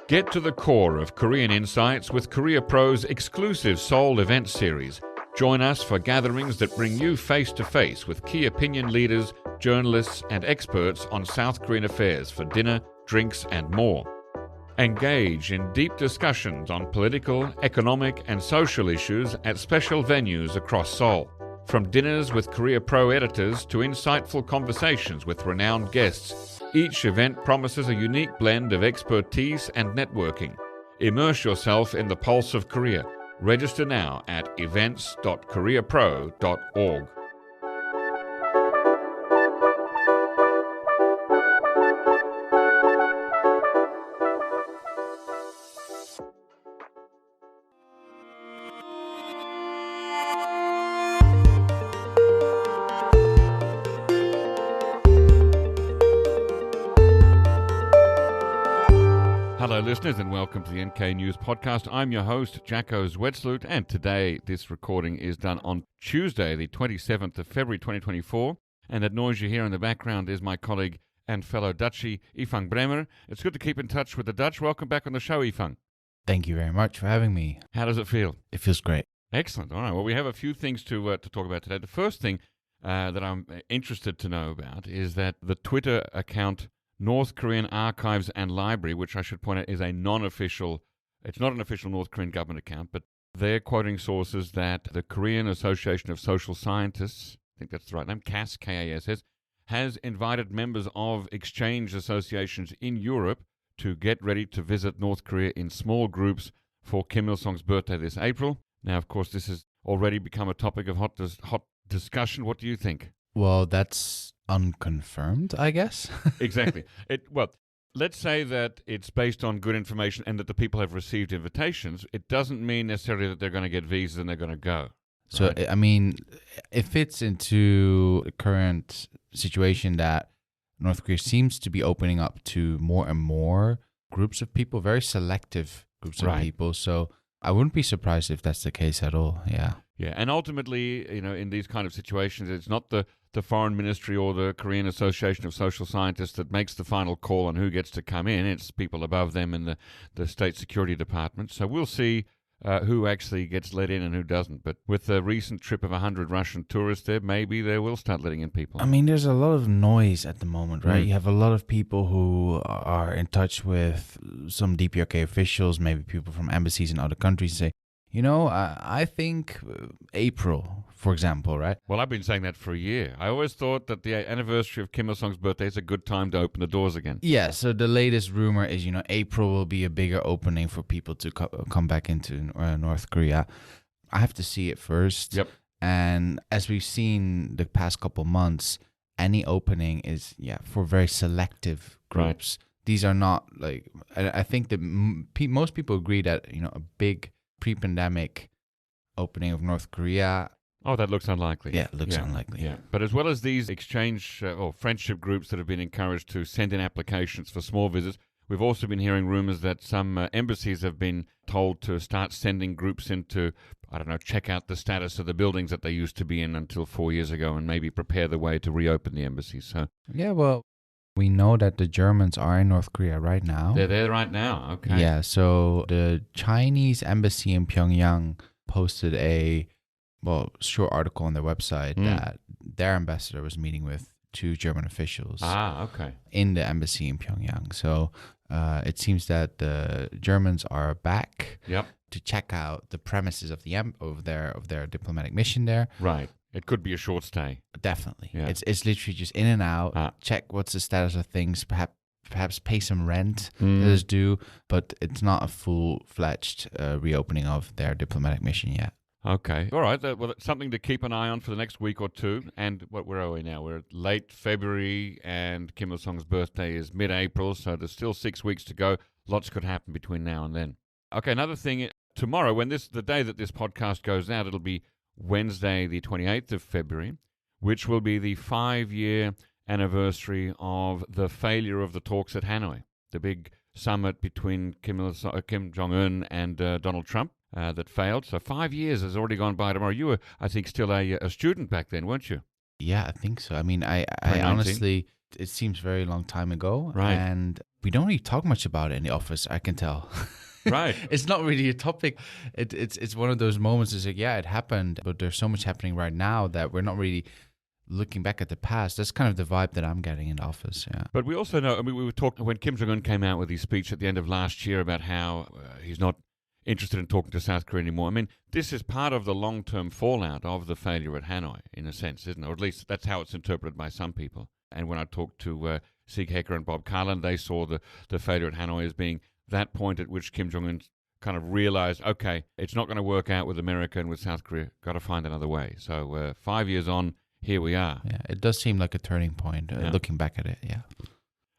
Get to the core of Korean insights with Korea Pro's exclusive Seoul event series. Join us for gatherings that bring you face-to-face with key opinion leaders, journalists, and experts on South Korean affairs for dinner, drinks, and more. Engage in deep discussions on political, economic, and social issues at special venues across Seoul. From dinners with Korea Pro editors to insightful conversations with renowned guests, each event promises a unique blend of expertise and networking. Immerse yourself in the pulse of Korea. Register now at events.koreapro.org. Hello listeners and welcome to the NK News Podcast. I'm your host, Jacko Zwetsloot, and today this recording is done on Tuesday, the 27th of February 2024, and that noise you hear in the background is my colleague and fellow Dutchie, Ifang Bremer. It's good to keep in touch with the Dutch. Welcome back on the show, Ifang. Thank you very much for having me. How does it feel? It feels great. Excellent. All right. Well, we have a few things to talk about today. The first thing that I'm interested to know about is that the Twitter account North Korean Archives and Library, which I should point out is a non-official, it's not an official North Korean government account, but they're quoting sources that the Korean Association of Social Scientists, I think that's the right name, KASS, K-A-S-S, has invited members of exchange associations in Europe to get ready to visit North Korea in small groups for Kim Il-sung's birthday this April. Now, of course, this has already become a topic of hot discussion. What do you think? Well, that's unconfirmed, I guess. Exactly. Well, let's say that it's based on good information and that the people have received invitations. It doesn't mean necessarily that they're going to get visas and they're going to go. So, right? I mean, it fits into the current situation that North Korea seems to be opening up to more and more groups of people, very selective groups of people. So I wouldn't be surprised if that's the case at all. Yeah. Yeah, and ultimately, you know, in these kind of situations, it's not the Foreign Ministry or the Korean Association of Social Scientists that makes the final call on who gets to come in. It's people above them in the State Security Department. So we'll see who actually gets let in and who doesn't. But with the recent trip of 100 Russian tourists there, maybe they will start letting in people. I mean, there's a lot of noise at the moment, right? You have a lot of people who are in touch with some DPRK officials, maybe people from embassies in other countries, say, you know, I think April, for example, right? Well, I've been saying that for a year. I always thought that the anniversary of Kim Il-sung's birthday is a good time to open the doors again. Yeah, so the latest rumor is, you know, April will be a bigger opening for people to come back into North Korea. I have to see it first. Yep. And as we've seen the past couple months, any opening is, for very selective groups. Right. These are not like, I think that most people agree that, you know, a big pre-pandemic opening of North Korea. Oh, that looks unlikely. Yeah, it looks unlikely. Yeah, but as well as these exchange or friendship groups that have been encouraged to send in applications for small visits, we've also been hearing rumors that some embassies have been told to start sending groups in to, check out the status of the buildings that they used to be in until 4 years ago and maybe prepare the way to reopen the embassies. So yeah, well, we know that the Germans are in North Korea right now. They're there right now, okay. Yeah, so the Chinese embassy in Pyongyang posted a short article on their website that their ambassador was meeting with two German officials in the embassy in Pyongyang. So it seems that the Germans are back to check out the premises of their diplomatic mission there. Right. It could be a short stay. Definitely. Yeah. It's literally just in and out, check what's the status of things, perhaps pay some rent that is due, but it's not a full-fledged reopening of their diplomatic mission yet. Okay. All right. Well, it's something to keep an eye on for the next week or two. And where are we now? We're late February and Kim Il-sung's birthday is mid-April, so there's still 6 weeks to go. Lots could happen between now and then. Okay, another thing, tomorrow, the day that this podcast goes out, it'll be Wednesday, the 28th of February, which will be the 5-year anniversary of the failure of the talks at Hanoi, the big summit between Kim Jong Un and Donald Trump that failed. So 5 years has already gone by tomorrow. You were, I think, still a student back then, weren't you? Yeah, I think so. I mean, I honestly, it seems very long time ago. Right. And we don't really talk much about it in the office, I can tell. Right. It's not really a topic. It's one of those moments. It's like, yeah, it happened, but there's so much happening right now that we're not really looking back at the past. That's kind of the vibe that I'm getting in the office. Yeah. But we also know, I mean, we were talking when Kim Jong Un came out with his speech at the end of last year about how he's not interested in talking to South Korea anymore. I mean, this is part of the long-term fallout of the failure at Hanoi, in a sense, isn't it? Or at least that's how it's interpreted by some people. And when I talked to Sieg Hecker and Bob Carlin, they saw the failure at Hanoi as being that point at which Kim Jong Un kind of realized, okay, it's not going to work out with America and with South Korea. Got to find another way. So 5 years on, here we are. Yeah, it does seem like a turning point, looking back at it, yeah.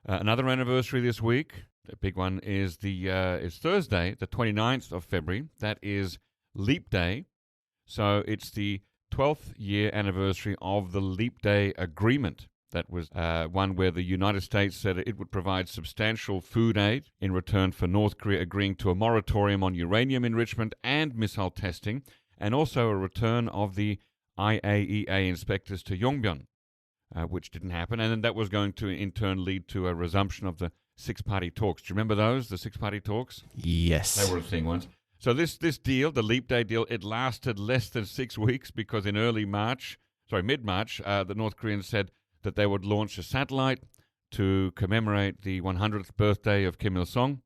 Another anniversary this week, the big one, is is Thursday, the 29th of February. That is Leap Day. So it's the 12th year anniversary of the Leap Day Agreement. That was one where the United States said it would provide substantial food aid in return for North Korea agreeing to a moratorium on uranium enrichment and missile testing, and also a return of the IAEA inspectors to Yongbyon, which didn't happen. And then that was going to, in turn, lead to a resumption of the six-party talks. Do you remember those, the six-party talks? Yes. They were a thing once. So this deal, the Leap Day deal, it lasted less than 6 weeks because in mid-March, the North Koreans said that they would launch a satellite to commemorate the 100th birthday of Kim Il-sung.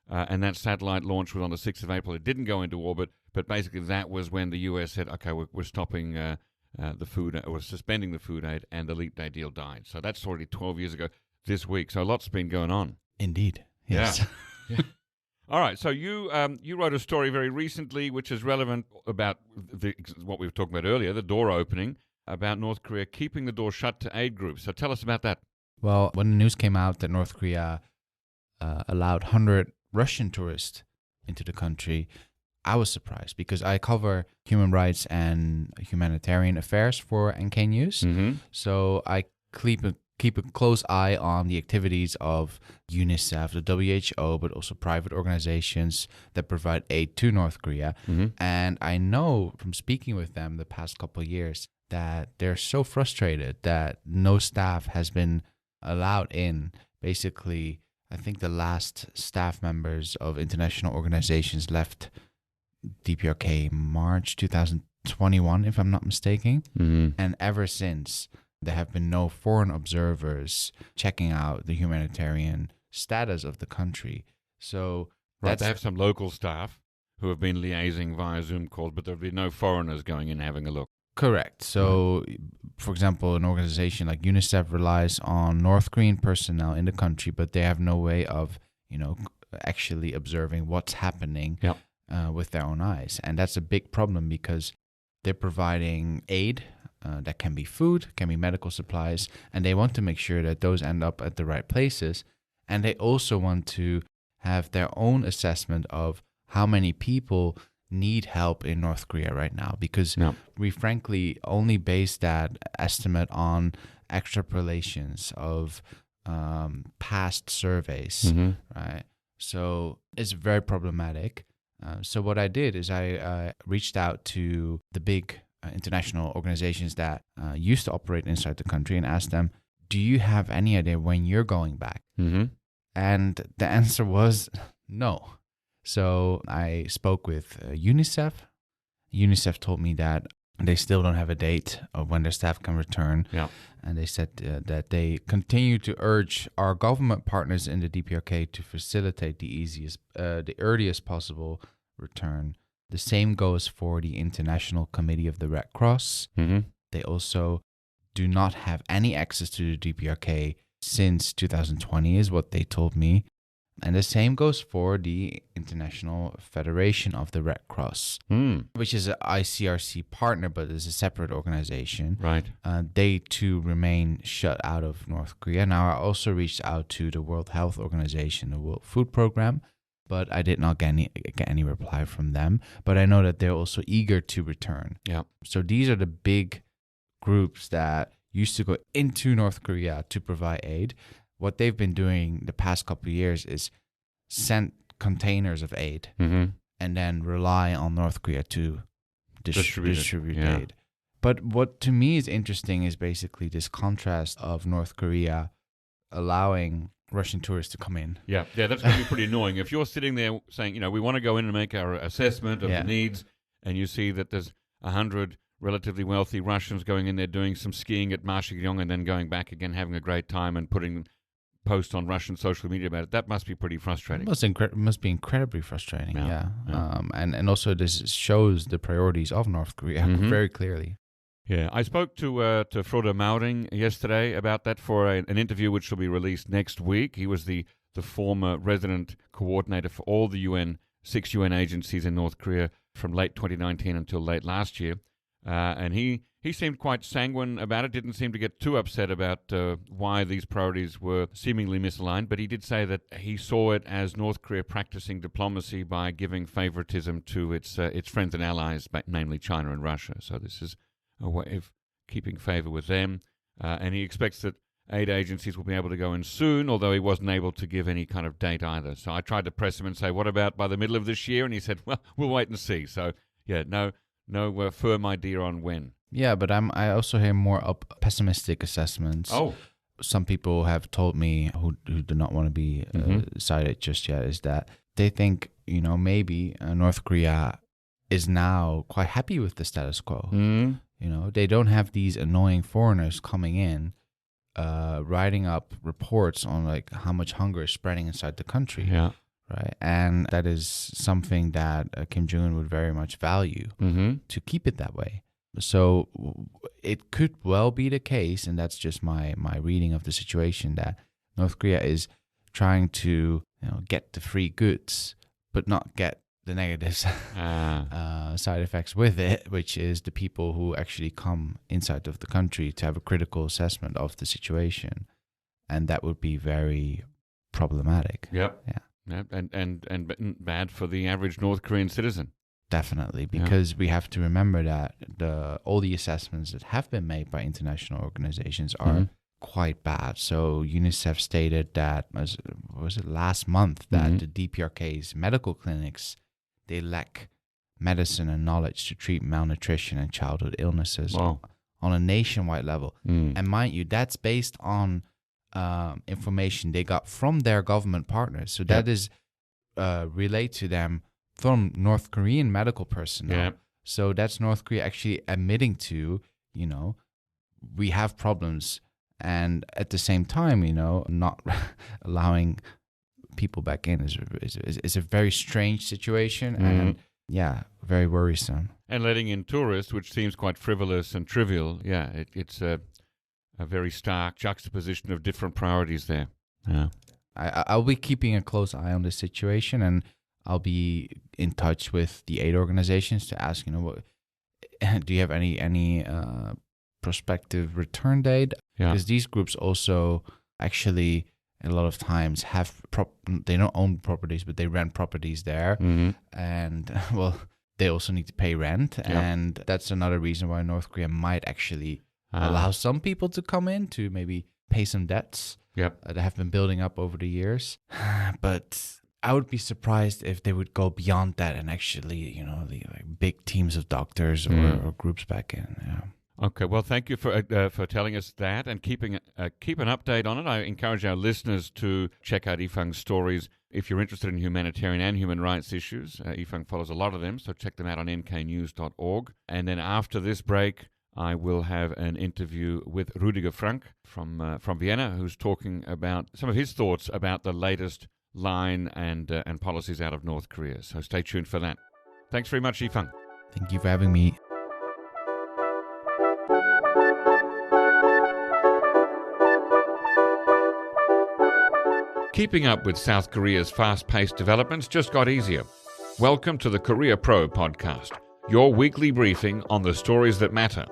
And that satellite launch was on the 6th of April. It didn't go into orbit, but basically that was when the U.S. said, okay, we're stopping the food, or suspending the food aid, and the Leap Day deal died. So that's already 12 years ago this week. So lots been going on. Indeed. Yes. Yeah. All right. So you wrote a story very recently, which is relevant about what we were talking about earlier, the door opening, about North Korea keeping the door shut to aid groups. So tell us about that. Well, when the news came out that North Korea allowed 100 Russian tourists into the country, I was surprised because I cover human rights and humanitarian affairs for NK News. Mm-hmm. So I keep a close eye on the activities of UNICEF, the WHO, but also private organizations that provide aid to North Korea. Mm-hmm. And I know from speaking with them the past couple of years that they're so frustrated that no staff has been allowed in. Basically, I think the last staff members of international organizations left DPRK March 2021, if I'm not mistaken. Mm-hmm. And ever since, there have been no foreign observers checking out the humanitarian status of the country. So right, they have some local staff who have been liaising via Zoom calls, but there will be no foreigners going in having a look. Correct. So, for example, an organization like UNICEF relies on North Korean personnel in the country, but they have no way of, actually observing what's happening with their own eyes. And that's a big problem because they're providing aid that can be food, can be medical supplies, and they want to make sure that those end up at the right places. And they also want to have their own assessment of how many people need help in North Korea right now, because we frankly only base that estimate on extrapolations of past surveys, right? So it's very problematic. So what I did is I reached out to the big international organizations that used to operate inside the country and asked them, do you have any idea when you're going back? Mm-hmm. And the answer was no. So I spoke with UNICEF. UNICEF told me that they still don't have a date of when their staff can return. Yeah. And they said that they continue to urge our government partners in the DPRK to facilitate the earliest possible return. The same goes for the International Committee of the Red Cross. Mm-hmm. They also do not have any access to the DPRK since 2020 is what they told me. And the same goes for the International Federation of the Red Cross, which is an ICRC partner, but is a separate organization. Right. They too remain shut out of North Korea. Now, I also reached out to the World Health Organization, the World Food Program, but I did not get any reply from them. But I know that they're also eager to return. Yeah. So these are the big groups that used to go into North Korea to provide aid. What they've been doing the past couple of years is send containers of aid and then rely on North Korea to distribute aid. But what to me is interesting is basically this contrast of North Korea allowing Russian tourists to come in. Yeah, that's going to be pretty annoying. If you're sitting there saying, we want to go in and make our assessment of the needs, and you see that there's 100 relatively wealthy Russians going in there doing some skiing at Pyongyang and then going back again, having a great time and putting posts on Russian social media about it, that must be pretty frustrating. It must be incredibly frustrating, yeah. And also this shows the priorities of North Korea very clearly. Yeah, I spoke to Frode Mauring yesterday about that for an interview which will be released next week. He was the former resident coordinator for all the 6 UN agencies in North Korea from late 2019 until late last year. And he seemed quite sanguine about it, didn't seem to get too upset about why these priorities were seemingly misaligned, but he did say that he saw it as North Korea practicing diplomacy by giving favoritism to its friends and allies, namely China and Russia. So this is a way of keeping favor with them. And he expects that aid agencies will be able to go in soon, although he wasn't able to give any kind of date either. So I tried to press him and say, what about by the middle of this year? And he said, well, we'll wait and see. So, no firm idea on when. Yeah, but I also hear more pessimistic assessments. Oh. Some people have told me who do not want to be cited just yet is that they think, maybe North Korea is now quite happy with the status quo. They don't have these annoying foreigners coming in, writing up reports on like how much hunger is spreading inside the country. Yeah. Right. And that is something that Kim Jong Un would very much value to keep it that way. So it could well be the case, and that's just my reading of the situation, that North Korea is trying to get the free goods, but not get the negative side effects with it, which is the people who actually come inside of the country to have a critical assessment of the situation, and that would be very problematic. Yep. Yeah. And bad for the average North Korean citizen. Definitely, because we have to remember that all the assessments that have been made by international organizations are quite bad. So UNICEF stated that, was it last month, that the DPRK's medical clinics, they lack medicine and knowledge to treat malnutrition and childhood illnesses on a nationwide level. And mind you, that's based on information they got from their government partners. So that is relayed to them from North Korean medical personnel. Yeah. So that's North Korea actually admitting to, we have problems. And at the same time, not allowing people back in is a very strange situation. And very worrisome. And letting in tourists, which seems quite frivolous and trivial. Yeah, it's a very stark juxtaposition of different priorities there. Yeah. I'll be keeping a close eye on this situation, and I'll be in touch with the aid organizations to ask, what do you have any prospective return date? Yeah. Because these groups also actually a lot of times have they don't own properties, but they rent properties there, and they also need to pay rent, and that's another reason why North Korea might actually allow some people to come in to maybe pay some debts that have been building up over the years, but I would be surprised if they would go beyond that and actually, the big teams of doctors or groups back in. Yeah. Okay, well, thank you for telling us that and keep an update on it. I encourage our listeners to check out Ifang's stories if you're interested in humanitarian and human rights issues. Ifang follows a lot of them, so check them out on nknews.org. And then after this break, I will have an interview with Ruediger Frank from Vienna, who's talking about some of his thoughts about the latest line and policies out of North Korea. So stay tuned for that. Thanks very much, Ifang. Thank you for having me. Keeping up with South Korea's fast-paced developments just got easier. Welcome to the Korea Pro podcast, your weekly briefing on the stories that matter.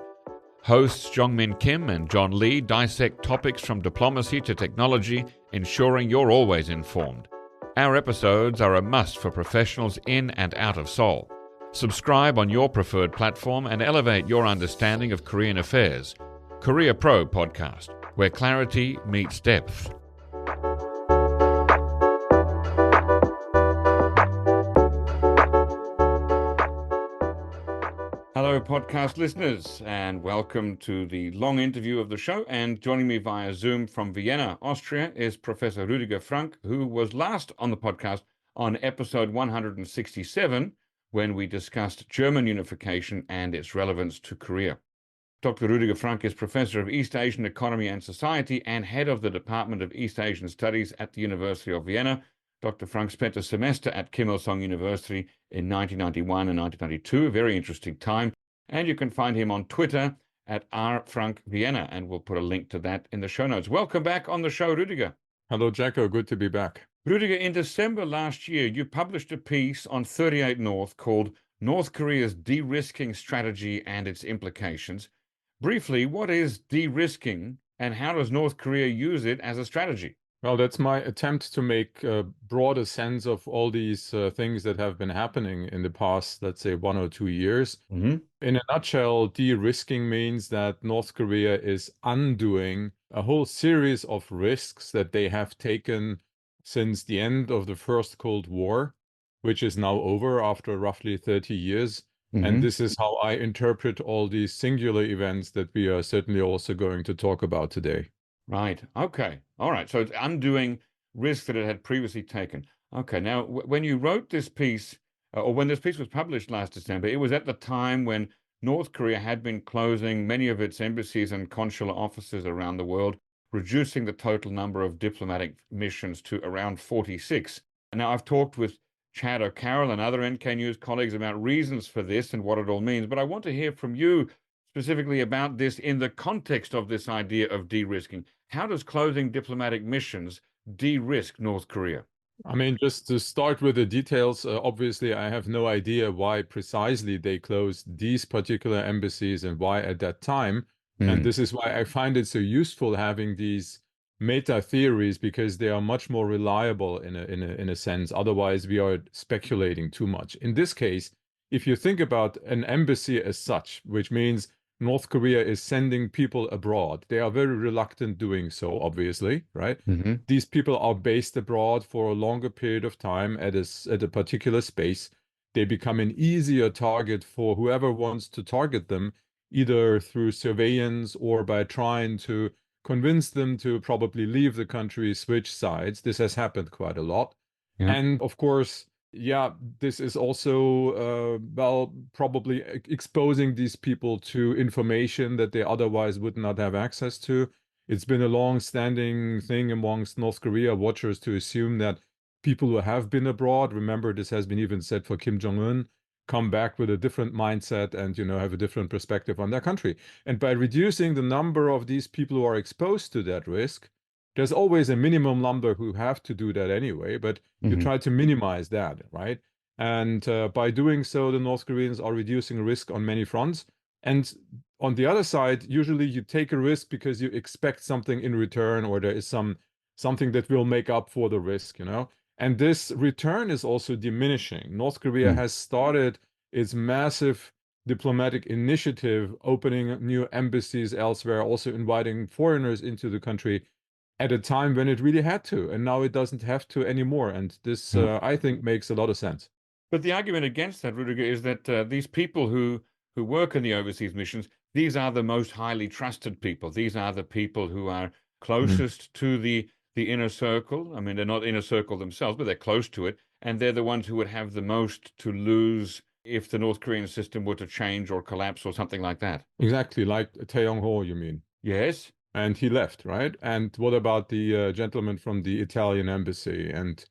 Hosts Jongmin Kim and John Lee dissect topics from diplomacy to technology, ensuring you're always informed. Our episodes are a must for professionals in and out of Seoul. Subscribe on your preferred platform and elevate your understanding of Korean affairs. Korea Pro podcast, where clarity meets depth. Hello, podcast listeners, and welcome to the long interview of the show. And joining me via Zoom from Vienna, Austria, is Professor Ruediger Frank, who was last on the podcast on episode 167, when we discussed German unification and its relevance to Korea. Dr. Ruediger Frank is Professor of East Asian Economy and Society and Head of the Department of East Asian Studies at the University of Vienna. Dr. Frank spent a semester at Kim Il-sung University in 1991 and 1992, a very interesting time. And you can find him on Twitter at rfrankvienna, and we'll put a link to that in the show notes. Welcome back on the show, Ruediger. Hello, Jacko. Good to be back. Ruediger, in December last year, you published a piece on 38 North called North Korea's De-risking Strategy and Its Implications. Briefly, what is de-risking and how does North Korea use it as a strategy? Well, that's my attempt to make a broader sense of all these things that have been happening in the past, let's say, 1 or 2 years. In a nutshell, de-risking means that North Korea is undoing a whole series of risks that they have taken since the end of the First Cold War, which is now over after roughly 30 years. And this is how I interpret all these singular events that we are certainly also going to talk about today. Right. Okay. All right. So it's undoing risks that it had previously taken. Okay. Now, when you wrote this piece, or when this piece was published last December, it was at the time when North Korea had been closing many of its embassies and consular offices around the world, reducing the total number of diplomatic missions to around 46. Now, I've talked with Chad O'Carroll and other NK News colleagues about reasons for this and what it all means, but I want to hear from you specifically about this in the context of this idea of de-risking. How does closing diplomatic missions de-risk North Korea? I mean, just to start with the details, obviously, I have no idea why precisely they closed these particular embassies and why at that time. And this is why I find it so useful having these meta theories, because they are much more reliable in a sense. Otherwise, we are speculating too much. In this case, if you think about an embassy as such, which means North Korea is sending people abroad. They are very reluctant doing so, obviously, right? These people are based abroad for a longer period of time at a particular space. They become an easier target for whoever wants to target them, either through surveillance or by trying to convince them to probably leave the country, switch sides. This has happened quite a lot. And of course, yeah, this is also, well, probably exposing these people to information that they otherwise would not have access to. It's been a long-standing thing amongst North Korea watchers to assume that people who have been abroad, remember this has been even said for Kim Jong Un, come back with a different mindset and, have a different perspective on their country. And by reducing the number of these people who are exposed to that risk, there's always a minimum number who have to do that anyway, but you try to minimize that, right? And by doing so, the North Koreans are reducing risk on many fronts. And on the other side, usually you take a risk because you expect something in return, or there is something that will make up for the risk, And this return is also diminishing. North Korea has started its massive diplomatic initiative, opening new embassies elsewhere, also inviting foreigners into the country at a time when it really had to, and now it doesn't have to anymore. And this, I think, makes a lot of sense. But the argument against that, Ruediger, is that these people who work in the overseas missions, these are the most highly trusted people. These are the people who are closest to the inner circle. I mean, they're not inner circle themselves, but they're close to it. And they're the ones who would have the most to lose if the North Korean system were to change or collapse or something like that. Exactly, like Tae-yong-ho, you mean? Yes. And he left, right? And what about the gentleman from the Italian embassy? And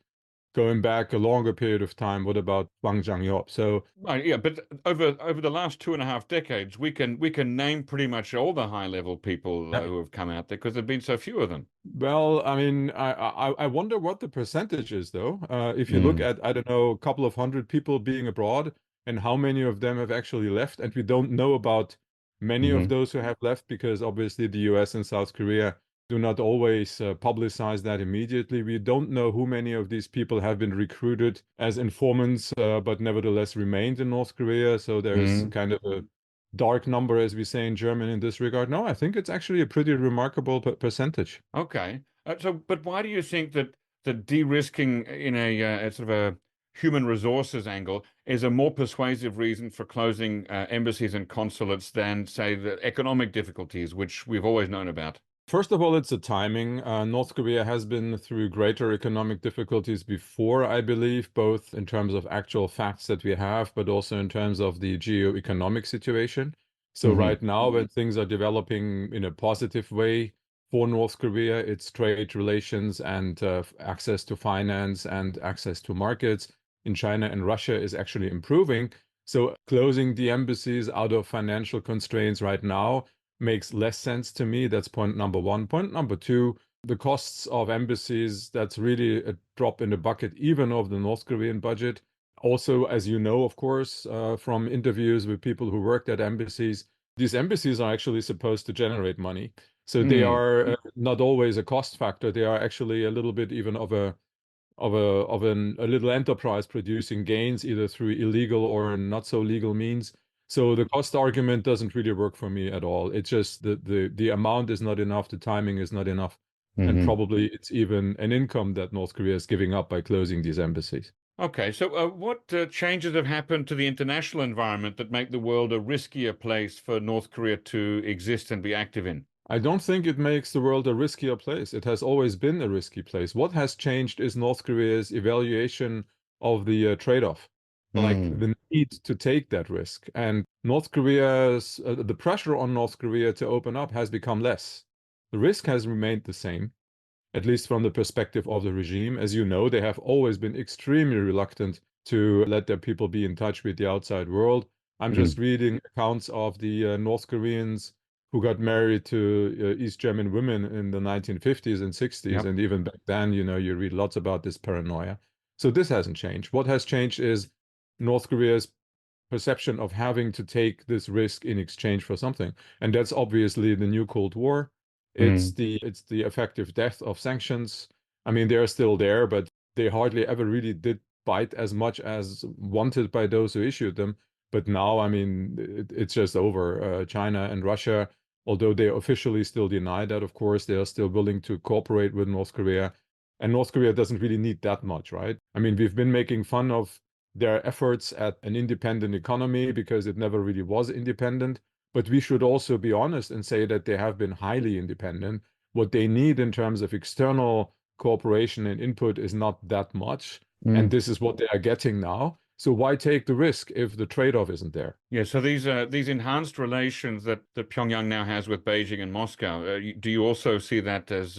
going back a longer period of time, what about Wang Zhangyop? So, yeah, but over the last 2.5 decades, we can name pretty much all the high-level people who have come out there, because there've been so few of them. Well, I mean, I wonder what the percentage is, though. If you look at, I don't know, a couple of hundred people being abroad, and how many of them have actually left, and we don't know about many of those who have left, because obviously the US and South Korea do not always publicize that immediately. We don't know who many of these people have been recruited as informants, but nevertheless remained in North Korea. So there's kind of a dark number, as we say in German, in this regard. No, I think it's actually a pretty remarkable percentage. Okay. But why do you think that the de-risking in a sort of a human resources angle is a more persuasive reason for closing embassies and consulates than, say, the economic difficulties, which we've always known about? First of all, it's the timing. North Korea has been through greater economic difficulties before, I believe, both in terms of actual facts that we have, but also in terms of the geo-economic situation. So right now, when things are developing in a positive way for North Korea, its trade relations and access to finance and access to markets in China and Russia is actually improving. So closing the embassies out of financial constraints right now makes less sense to me. That's point number one. Point number two, the costs of embassies, that's really a drop in the bucket, even of the North Korean budget. Also, as you know, of course, from interviews with people who worked at embassies, these embassies are actually supposed to generate money. So they are not always a cost factor. They are actually a little bit even of a little enterprise producing gains either through illegal or not so legal means. So the cost argument doesn't really work for me at all. It's just the amount is not enough, the timing is not enough, and probably it's even an income that North Korea is giving up by closing these embassies. Okay, so what changes have happened to the international environment that make the world a riskier place for North Korea to exist and be active in? I don't think it makes the world a riskier place. It has always been a risky place. What has changed is North Korea's evaluation of the trade-off, like the need to take that risk. And North Korea's, the pressure on North Korea to open up has become less. The risk has remained the same, at least from the perspective of the regime. As you know, they have always been extremely reluctant to let their people be in touch with the outside world. I'm just reading accounts of the North Koreans who got married to East German women in the 1950s and 60s. And even back then, you know, you read lots about this paranoia. So this hasn't changed. What has changed is North Korea's perception of having to take this risk in exchange for something. And that's obviously the new Cold War. It's the effective death of sanctions. I mean, they're still there, but they hardly ever really did bite as much as wanted by those who issued them. But now, I mean, it's just over. China and Russia, although they officially still deny that, of course, they are still willing to cooperate with North Korea. And North Korea doesn't really need that much, right? I mean, we've been making fun of their efforts at an independent economy because it never really was independent. But we should also be honest and say that they have been highly independent. What they need in terms of external cooperation and input is not that much. And this is what they are getting now. So why take the risk if the trade-off isn't there? Yeah, so these enhanced relations that Pyongyang now has with Beijing and Moscow, do you also see that as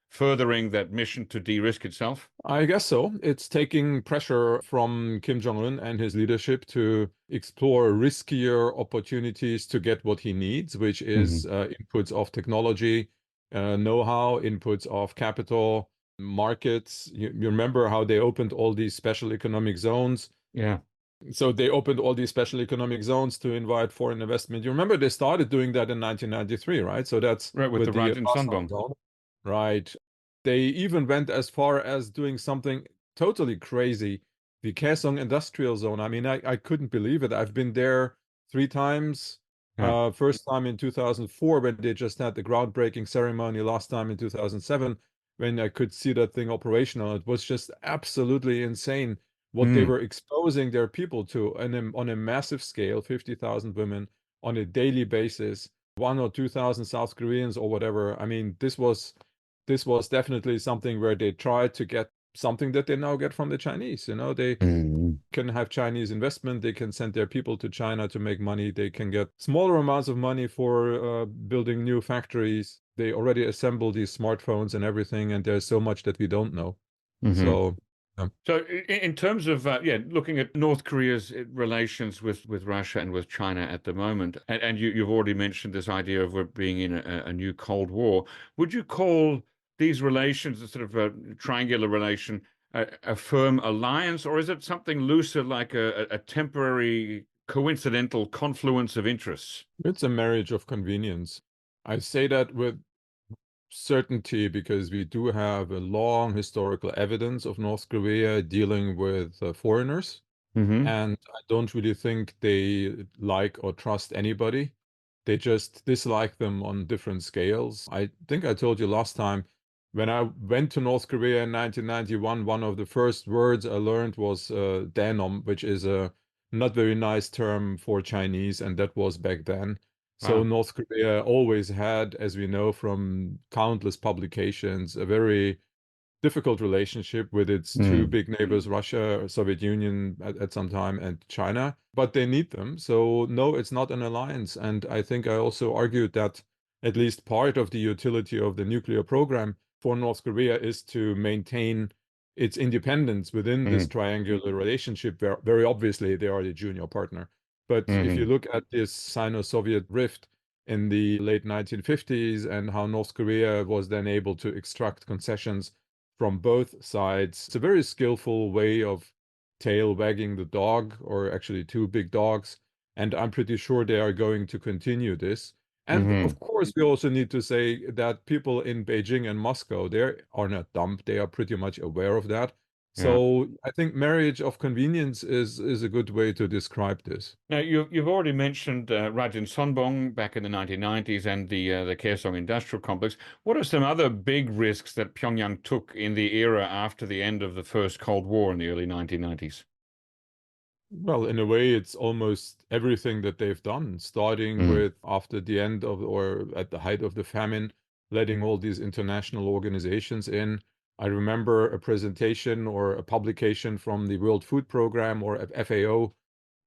furthering that mission to de-risk itself? I guess so. It's taking pressure from Kim Jong Un and his leadership to explore riskier opportunities to get what he needs, which is inputs of technology, know-how, inputs of capital, markets. You remember how they opened all these special economic zones? Yeah. So they opened all these special economic zones to invite foreign investment. You remember they started doing that in 1993, right? So that's right, with the Rajan Sunbong. Zone. Right. They even went as far as doing something totally crazy. The Kaesong Industrial Zone. I mean, I couldn't believe it. I've been there 3 times. First time in 2004 when they just had the groundbreaking ceremony. Last time in 2007 when I could see that thing operational. It was just absolutely insane what they were exposing their people to on a massive scale, 50,000 women on a daily basis, 1,000 or 2,000 South Koreans or whatever. I mean, this was definitely something where they tried to get something that they now get from the Chinese. You know, they can have Chinese investment. They can send their people to China to make money. They can get smaller amounts of money for building new factories. They already assemble these smartphones and everything, and there's so much that we don't know. So in terms of looking at North Korea's relations with Russia and with China at the moment, and you've already mentioned this idea of we're being in a new Cold War, would you call these relations a sort of a triangular relation, a firm alliance, or is it something looser like a temporary coincidental confluence of interests? It's a marriage of convenience. I say that with certainty because we do have a long historical evidence of North Korea dealing with foreigners. And I don't really think they like or trust anybody. They just dislike them on different scales. I think I told you last time, when I went to North Korea in 1991, one of the first words I learned was daenom, which is a not very nice term for Chinese, and that was back then. So Wow. North Korea always had, as we know from countless publications, a very difficult relationship with its two big neighbors, Russia, Soviet Union at some time, and China, but they need them. So no, it's not an alliance. And I think I also argued that at least part of the utility of the nuclear program for North Korea is to maintain its independence within this triangular relationship, where very obviously they are the junior partner. But if you look at this Sino-Soviet rift in the late 1950s and how North Korea was then able to extract concessions from both sides. It's a very skillful way of tail wagging the dog, or actually two big dogs. And I'm pretty sure they are going to continue this. And of course, we also need to say that people in Beijing and Moscow, they are not dumb. They are pretty much aware of that. Yeah. So I think marriage of convenience is a good way to describe this. Now, you've already mentioned Rajin Sonbong back in the 1990s and the Kaesong Industrial Complex. What are some other big risks that Pyongyang took in the era after the end of the First Cold War in the early 1990s? Well, in a way, it's almost everything that they've done, starting with after the end of, or at the height of the famine, letting all these international organizations in. I remember a presentation or a publication from the World Food Program or FAO.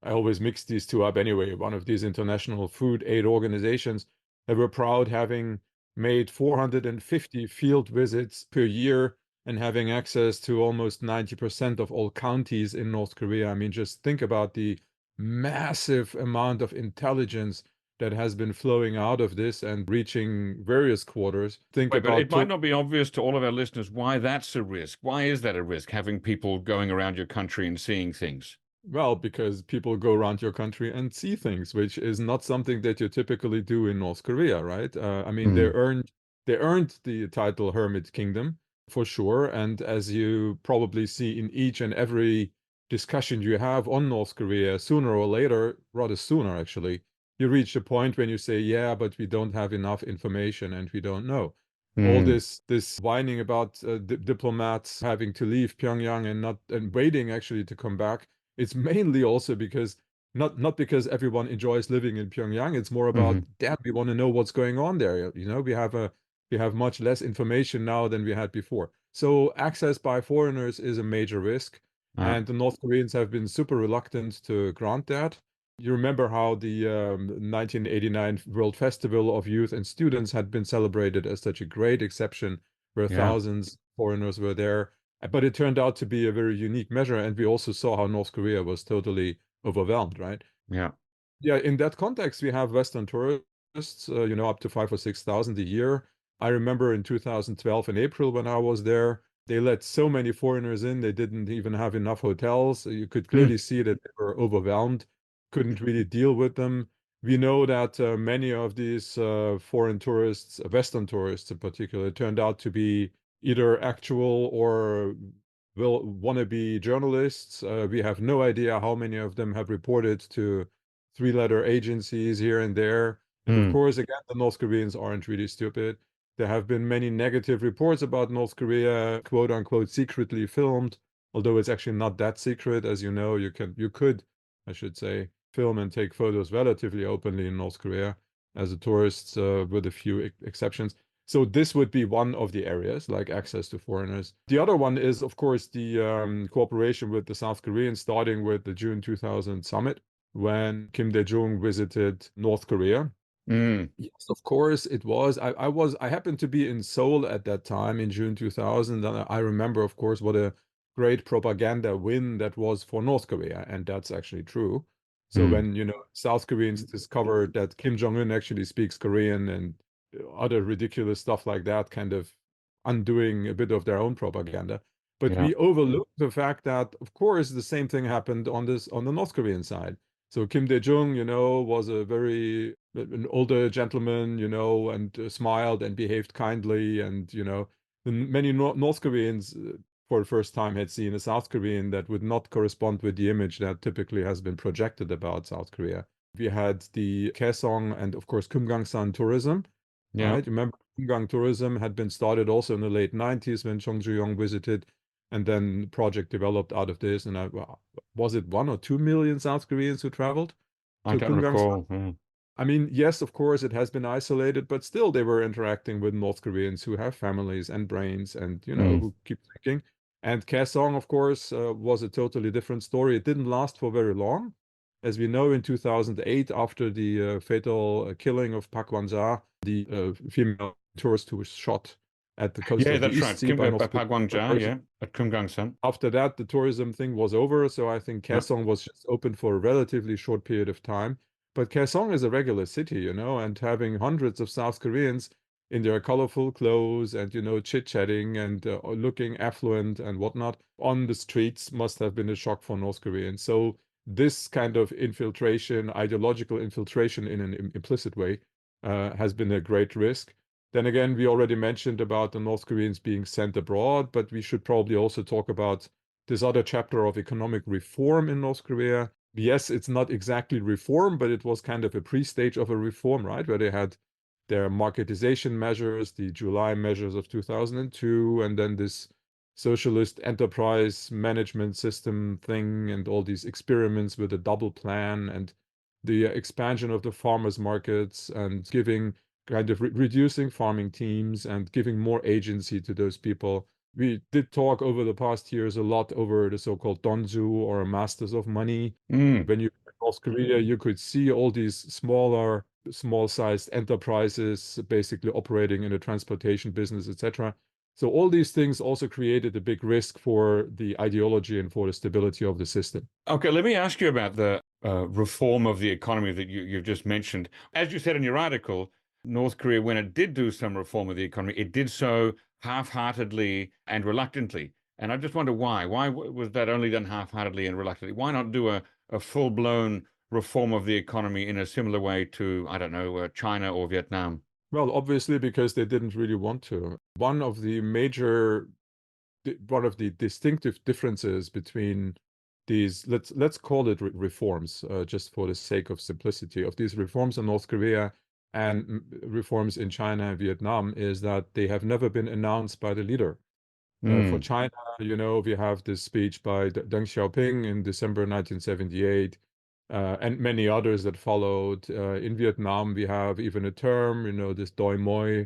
I always mix these two up anyway. One of these international food aid organizations that were proud having made 450 field visits per year and having access to almost 90% of all counties in North Korea. I mean, just think about the massive amount of intelligence that has been flowing out of this and reaching various quarters. Think Wait, but about it might not be obvious to all of our listeners why that's a risk. Why is that a risk, having people going around your country and seeing things? Well, because people go around your country and see things, which is not something that you typically do in North Korea, right? I mean, they earned the title Hermit Kingdom for sure. And as you probably see in each and every discussion you have on North Korea, sooner or later, rather sooner actually, you reach a point when you say, yeah, but we don't have enough information and we don't know. All this whining about diplomats having to leave Pyongyang and waiting actually to come back. It's mainly also because not because everyone enjoys living in Pyongyang. It's more about, damn, we want to know what's going on there. You know, we have much less information now than we had before. So access by foreigners is a major risk, and the North Koreans have been super reluctant to grant that. You remember how the 1989 World Festival of Youth and Students had been celebrated as such a great exception, where Yeah. thousands of foreigners were there. But it turned out to be a very unique measure, and we also saw how North Korea was totally overwhelmed, right? Yeah. Yeah, in that context, we have Western tourists, up to 5 or 6,000 a year. I remember in 2012 in April when I was there, they let so many foreigners in, they didn't even have enough hotels. You could clearly see that they were overwhelmed, couldn't really deal with them. We know that many of these foreign tourists, Western tourists in particular, turned out to be either actual or wannabe journalists. We have no idea how many of them have reported to three-letter agencies here and there. And of course, again, the North Koreans aren't really stupid. There have been many negative reports about North Korea, quote unquote, secretly filmed, although it's actually not that secret. As you know, you could, I should say, film and take photos relatively openly in North Korea as a tourist, with a few exceptions. So this would be one of the areas, like access to foreigners. The other one is, of course, the cooperation with the South Koreans, starting with the June 2000 summit, when Kim Dae-jung visited North Korea. Yes, of course it was. I happened to be in Seoul at that time in June 2000, and I remember, of course, what a great propaganda win that was for North Korea, and that's actually true. So when, South Koreans discovered that Kim Jong Un actually speaks Korean and other ridiculous stuff like that, kind of undoing a bit of their own propaganda. But Yeah. we overlooked the fact that, of course, the same thing happened on the North Korean side. So Kim Dae-jung, was an older gentleman, and smiled and behaved kindly. And, many North Koreans for the first time had seen a South Korean that would not correspond with the image that typically has been projected about South Korea. We had the Kaesong and, of course, Kumgangsan tourism, Yeah. right? Remember, Kumgang tourism had been started also in the late 90s when Chung Ju-young visited. And then the project developed out of this. And was it 1 or 2 million South Koreans who traveled I to don't Kumgang? recall. I mean, yes, of course, it has been isolated, but still they were interacting with North Koreans who have families and brains and, who keep thinking. And Kaesong, of course, was a totally different story. It didn't last for very long. As we know, in 2008, after the fatal killing of Park Wan-ja, the female tourist who was shot at the coast of the That's East right. Sea by North Park Wang-ja, at Kumgang-san. After that, the tourism thing was over, so I think Kaesong was just open for a relatively short period of time. But Kaesong is a regular city, and having hundreds of South Koreans in their colorful clothes and, chit-chatting and looking affluent and whatnot on the streets must have been a shock for North Koreans. So this kind of infiltration, ideological infiltration in an implicit way, has been a great risk. Then again, we already mentioned about the North Koreans being sent abroad, but we should probably also talk about this other chapter of economic reform in North Korea. Yes, it's not exactly reform, but it was kind of a pre-stage of a reform, right? Where they had their marketization measures, the July measures of 2002, and then this socialist enterprise management system thing, and all these experiments with a double plan, and the expansion of the farmers markets, and giving kind of reducing farming teams and giving more agency to those people. We did talk over the past years a lot over the so-called donju, or masters of money. When you in North Korea, you could see all these small-sized enterprises basically operating in the transportation business, etc. So all these things also created a big risk for the ideology and for the stability of the system. Okay, let me ask you about the reform of the economy that you've just mentioned. As you said in your article, North Korea, when it did do some reform of the economy, it did so half-heartedly and reluctantly. And I just wonder why. Why was that only done half-heartedly and reluctantly? Why not do a full-blown reform of the economy in a similar way to, I don't know, China or Vietnam? Well, obviously, because they didn't really want to. One of the distinctive differences between these, let's call it reforms, just for the sake of simplicity, of these reforms in North Korea and reforms in China and Vietnam, is that they have never been announced by the leader. For China, we have this speech by Deng Xiaoping in December 1978, and many others that followed. In Vietnam, we have even a term, this Doi Moi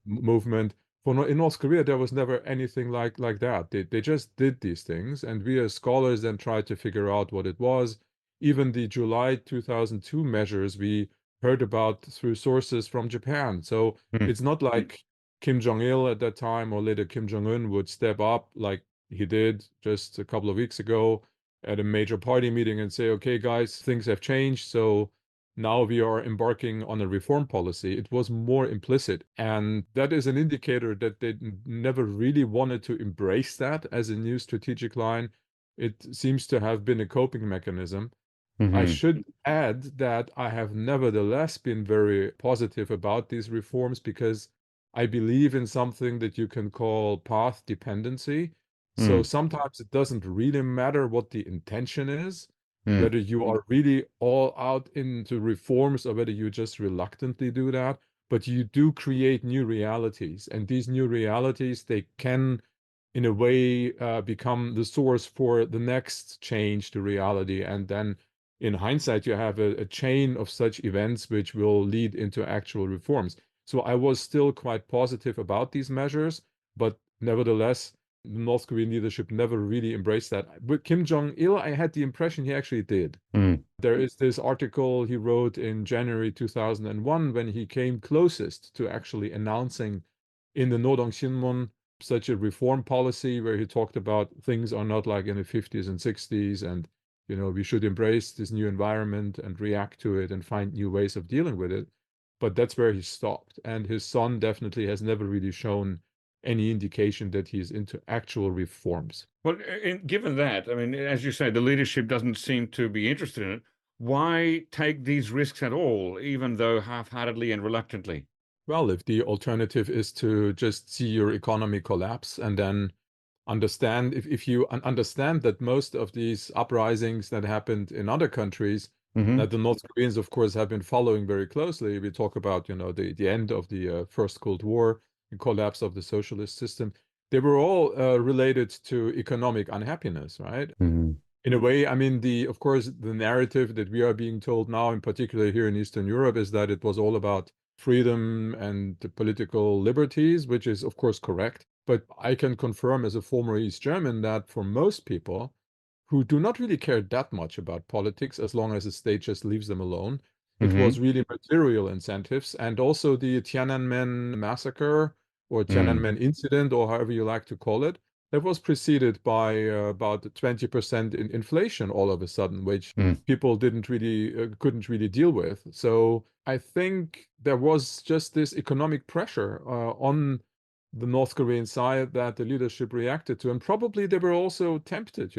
movement. In North Korea, there was never anything like that. They just did these things, and we as scholars then tried to figure out what it was. Even the July 2002 measures we heard about through sources from Japan. So it's not like Kim Jong-il at that time, or later Kim Jong Un, would step up like he did just a couple of weeks ago at a major party meeting and say, okay, guys, things have changed, so now we are embarking on a reform policy. It was more implicit. And that is an indicator that they never really wanted to embrace that as a new strategic line. It seems to have been a coping mechanism. I should add that I have nevertheless been very positive about these reforms, because I believe in something that you can call path dependency. So sometimes it doesn't really matter what the intention is, whether you are really all out into reforms or whether you just reluctantly do that, but you do create new realities. And these new realities, they can, in a way, become the source for the next change to reality. And then in hindsight, you have a chain of such events which will lead into actual reforms. So I was still quite positive about these measures, but nevertheless, the North Korean leadership never really embraced that. With Kim Jong-il, I had the impression he actually did. There is this article he wrote in January 2001 when he came closest to actually announcing in the Nodong Shinmun such a reform policy, where he talked about things are not like in the 50s and 60s, and we should embrace this new environment and react to it and find new ways of dealing with it. But that's where he stopped. And his son definitely has never really shown any indication that he's into actual reforms. Well, given that, I mean, as you say, the leadership doesn't seem to be interested in it. Why take these risks at all, even though half-heartedly and reluctantly? Well, if the alternative is to just see your economy collapse and then understand, if you understand that most of these uprisings that happened in other countries, that the North Koreans, of course, have been following very closely. We talk about, the end of the First Cold War, the collapse of the socialist system. they were all related to economic unhappiness, right? In a way, I mean, of course, the narrative that we are being told now, in particular here in Eastern Europe, is that it was all about freedom and the political liberties, which is, of course, correct. But I can confirm as a former East German that for most people who do not really care that much about politics, as long as the state just leaves them alone, it was really material incentives. And also the Tiananmen massacre or Tiananmen incident, or however you like to call it, that was preceded by about 20% in inflation all of a sudden, which people didn't really couldn't really deal with. So I think there was just this economic pressure on the North Korean side that the leadership reacted to, and probably they were also tempted,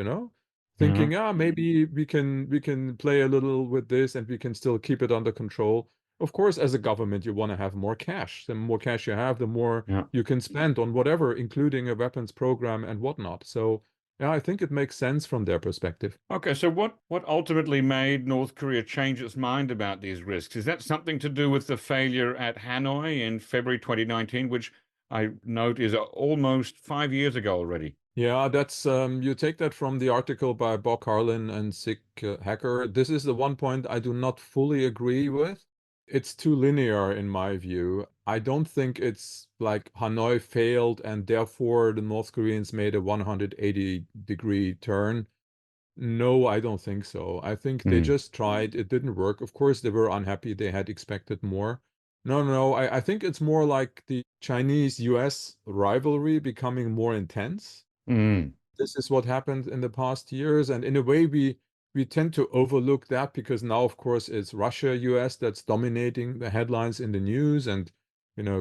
thinking, maybe we can play a little with this and we can still keep it under control. Of course, as a government, you want to have more cash. The more cash you have, the more you can spend on whatever, including a weapons program and whatnot. So, yeah, I think it makes sense from their perspective. Okay, so what ultimately made North Korea change its mind about these risks? Is that something to do with the failure at Hanoi in February 2019, which I note is almost 5 years ago already? Yeah, that's you take that from the article by Bob Harlan and Sig Hacker. This is the one point I do not fully agree with. It's too linear in my view. I don't think it's like Hanoi failed and therefore the North Koreans made a 180-degree turn. No, I don't think so. I think they just tried. It didn't work. Of course, they were unhappy. They had expected more. No. I think it's more like the Chinese-US rivalry becoming more intense. This is what happened in the past years. And in a way, we tend to overlook that because now, of course, it's Russia, US that's dominating the headlines in the news and,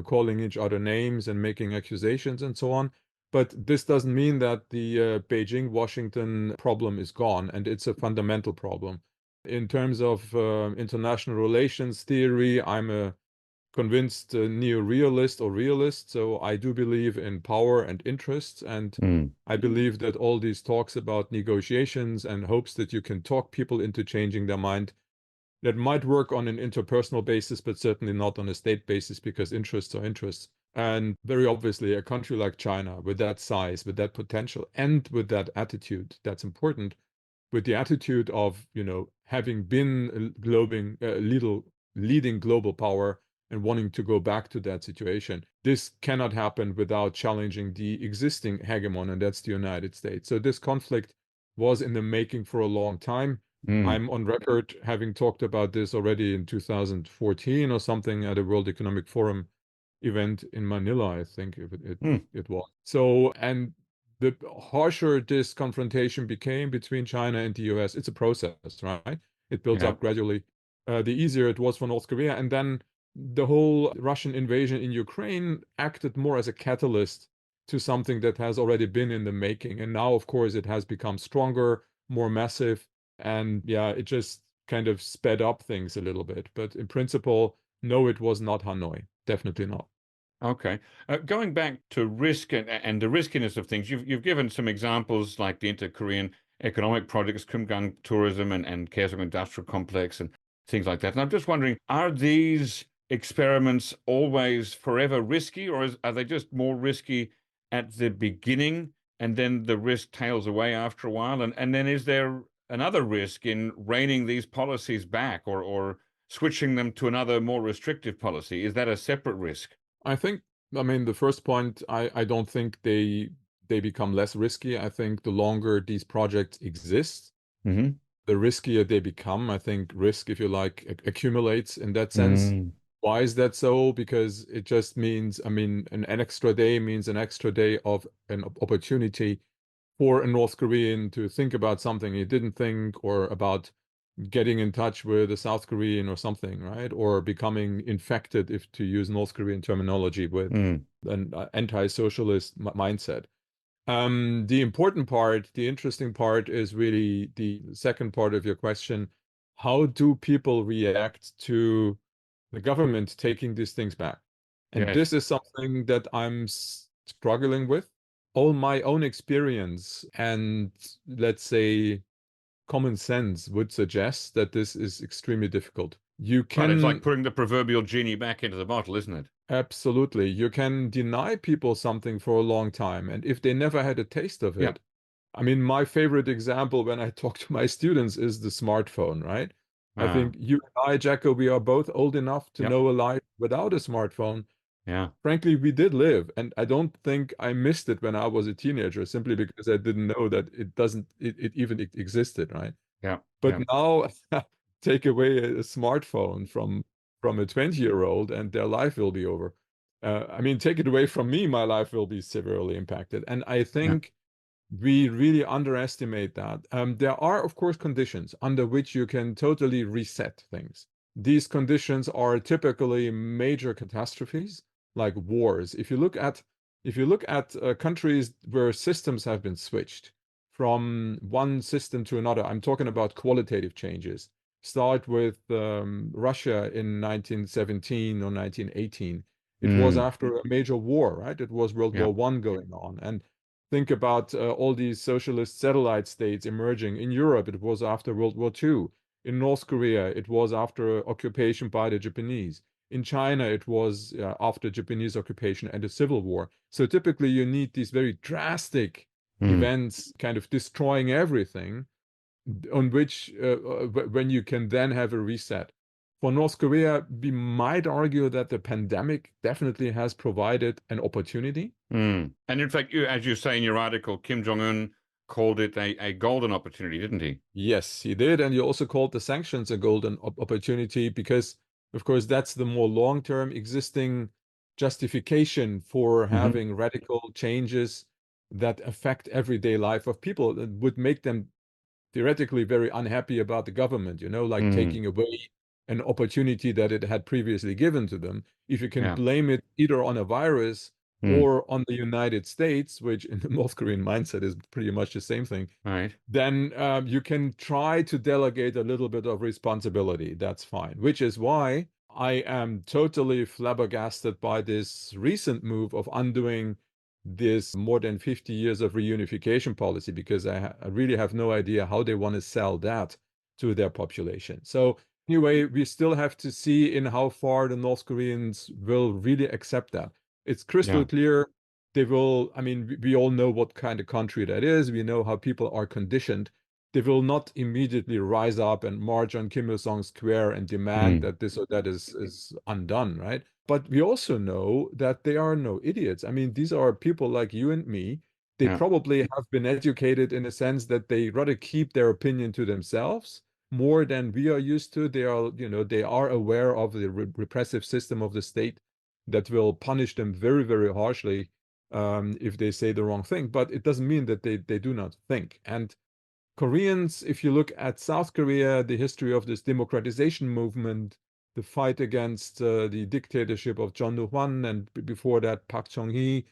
calling each other names and making accusations and so on. But this doesn't mean that the Beijing-Washington problem is gone, and it's a fundamental problem. In terms of international relations theory, I'm a convinced neo-realist or realist, so I do believe in power and interests, and I believe that all these talks about negotiations and hopes that you can talk people into changing their mind, that might work on an interpersonal basis, but certainly not on a state basis because interests are interests. And very obviously, a country like China, with that size, with that potential, and with that attitude, that's important, with the attitude of, having been a leading global power and wanting to go back to that situation. This cannot happen without challenging the existing hegemon, and that's the United States. So this conflict was in the making for a long time. I'm on record having talked about this already in 2014 or something at a World Economic Forum event in Manila, I think it was. So, and the harsher this confrontation became between China and the US, it's a process, right? It builds up gradually. The easier it was for North Korea. And then the whole Russian invasion in Ukraine acted more as a catalyst to something that has already been in the making. And now, of course, it has become stronger, more massive. And yeah, it just kind of sped up things a little bit. But in principle, no, it was not Hanoi. Definitely not. Okay. Going back to risk and the riskiness of things, you've given some examples like the Inter-Korean economic projects, Kumgang tourism and Kaesong industrial complex and things like that. And I'm just wondering, are these experiments always forever risky, or are they just more risky at the beginning and then the risk tails away after a while? And then is there another risk in reining these policies back or switching them to another more restrictive policy? Is that a separate risk? I mean, the first point, I don't think they become less risky. I think the longer these projects exist, the riskier they become. I think risk, if you like, accumulates in that sense. Why is that so? Because it just means, I mean, an extra day means an extra day of an opportunity for a North Korean to think about something he didn't think, or about getting in touch with a South Korean or something, right? Or becoming infected, if to use North Korean terminology, with an anti-socialist mindset. The important part, the interesting part is really the second part of your question. How do people react to the government taking these things back? And this is something that I'm struggling with. All my own experience and, let's say, common sense would suggest that this is extremely difficult. You Right, it's like can, putting the proverbial genie back into the bottle, isn't it? Absolutely. You can deny people something for a long time, and if they never had a taste of Yeah. it, I mean, my favorite example when I talk to my students is the smartphone, right? I Ah, think you and I, Jacko, we are both old enough to yep. know a life without a smartphone. Yeah. Frankly, we did live, and I don't think I missed it when I was a teenager, simply because I didn't know that it even existed, right? Yeah. But Yeah. now, take away a smartphone from a 20-year-old, and their life will be over. I mean, take it away from me, my life will be severely impacted. And I Yeah. think we really underestimate that. There are, of course, conditions under which you can totally reset things. These conditions are typically major catastrophes, like wars. If you look at countries where systems have been switched from one system to another, I'm talking about qualitative changes. Start with Russia in 1917 or 1918. It was Mm. after a major war, right? It was World Yeah. War I going on, and think about all these socialist satellite states emerging. In Europe, it was after World War II. In North Korea, it was after occupation by the Japanese. In China, it was after Japanese occupation and a civil war. So typically, you need these very drastic Mm. events kind of destroying everything, on which when you can then have a reset. For North Korea, we might argue that the pandemic definitely has provided an opportunity. Mm. And in fact, as you say in your article, Kim Jong Un called it a golden opportunity, didn't he? Yes, he did. And you also called the sanctions a golden opportunity because, of course, that's the more long-term existing justification for Mm-hmm. having radical changes that affect everyday life of people, that would make them theoretically very unhappy about the government, like Mm. taking away an opportunity that it had previously given to them. If you can Yeah. blame it either on a virus Mm. or on the United States, which in the North Korean mindset is pretty much the same thing, Right. then you can try to delegate a little bit of responsibility. That's fine, which is why I am totally flabbergasted by this recent move of undoing this more than 50 years of reunification policy, because I really have no idea how they want to sell that to their population. So anyway, we still have to see in how far the North Koreans will really accept that. It's crystal Yeah. clear they will. I mean, we all know what kind of country that is. We know how people are conditioned. They will not immediately rise up and march on Kim Il Sung Square and demand Mm. that this or that is undone, right? But we also know that they are no idiots. I mean, these are people like you and me. They Yeah. probably have been educated in a sense that they rather keep their opinion to themselves more than we are used to. They are aware of the repressive system of the state that will punish them very, very harshly if they say the wrong thing. But it doesn't mean that they do not think. And Koreans, if you look at South Korea, the history of this democratization movement, the fight against the dictatorship of John Il-hwan, and before that Park Chung-hee,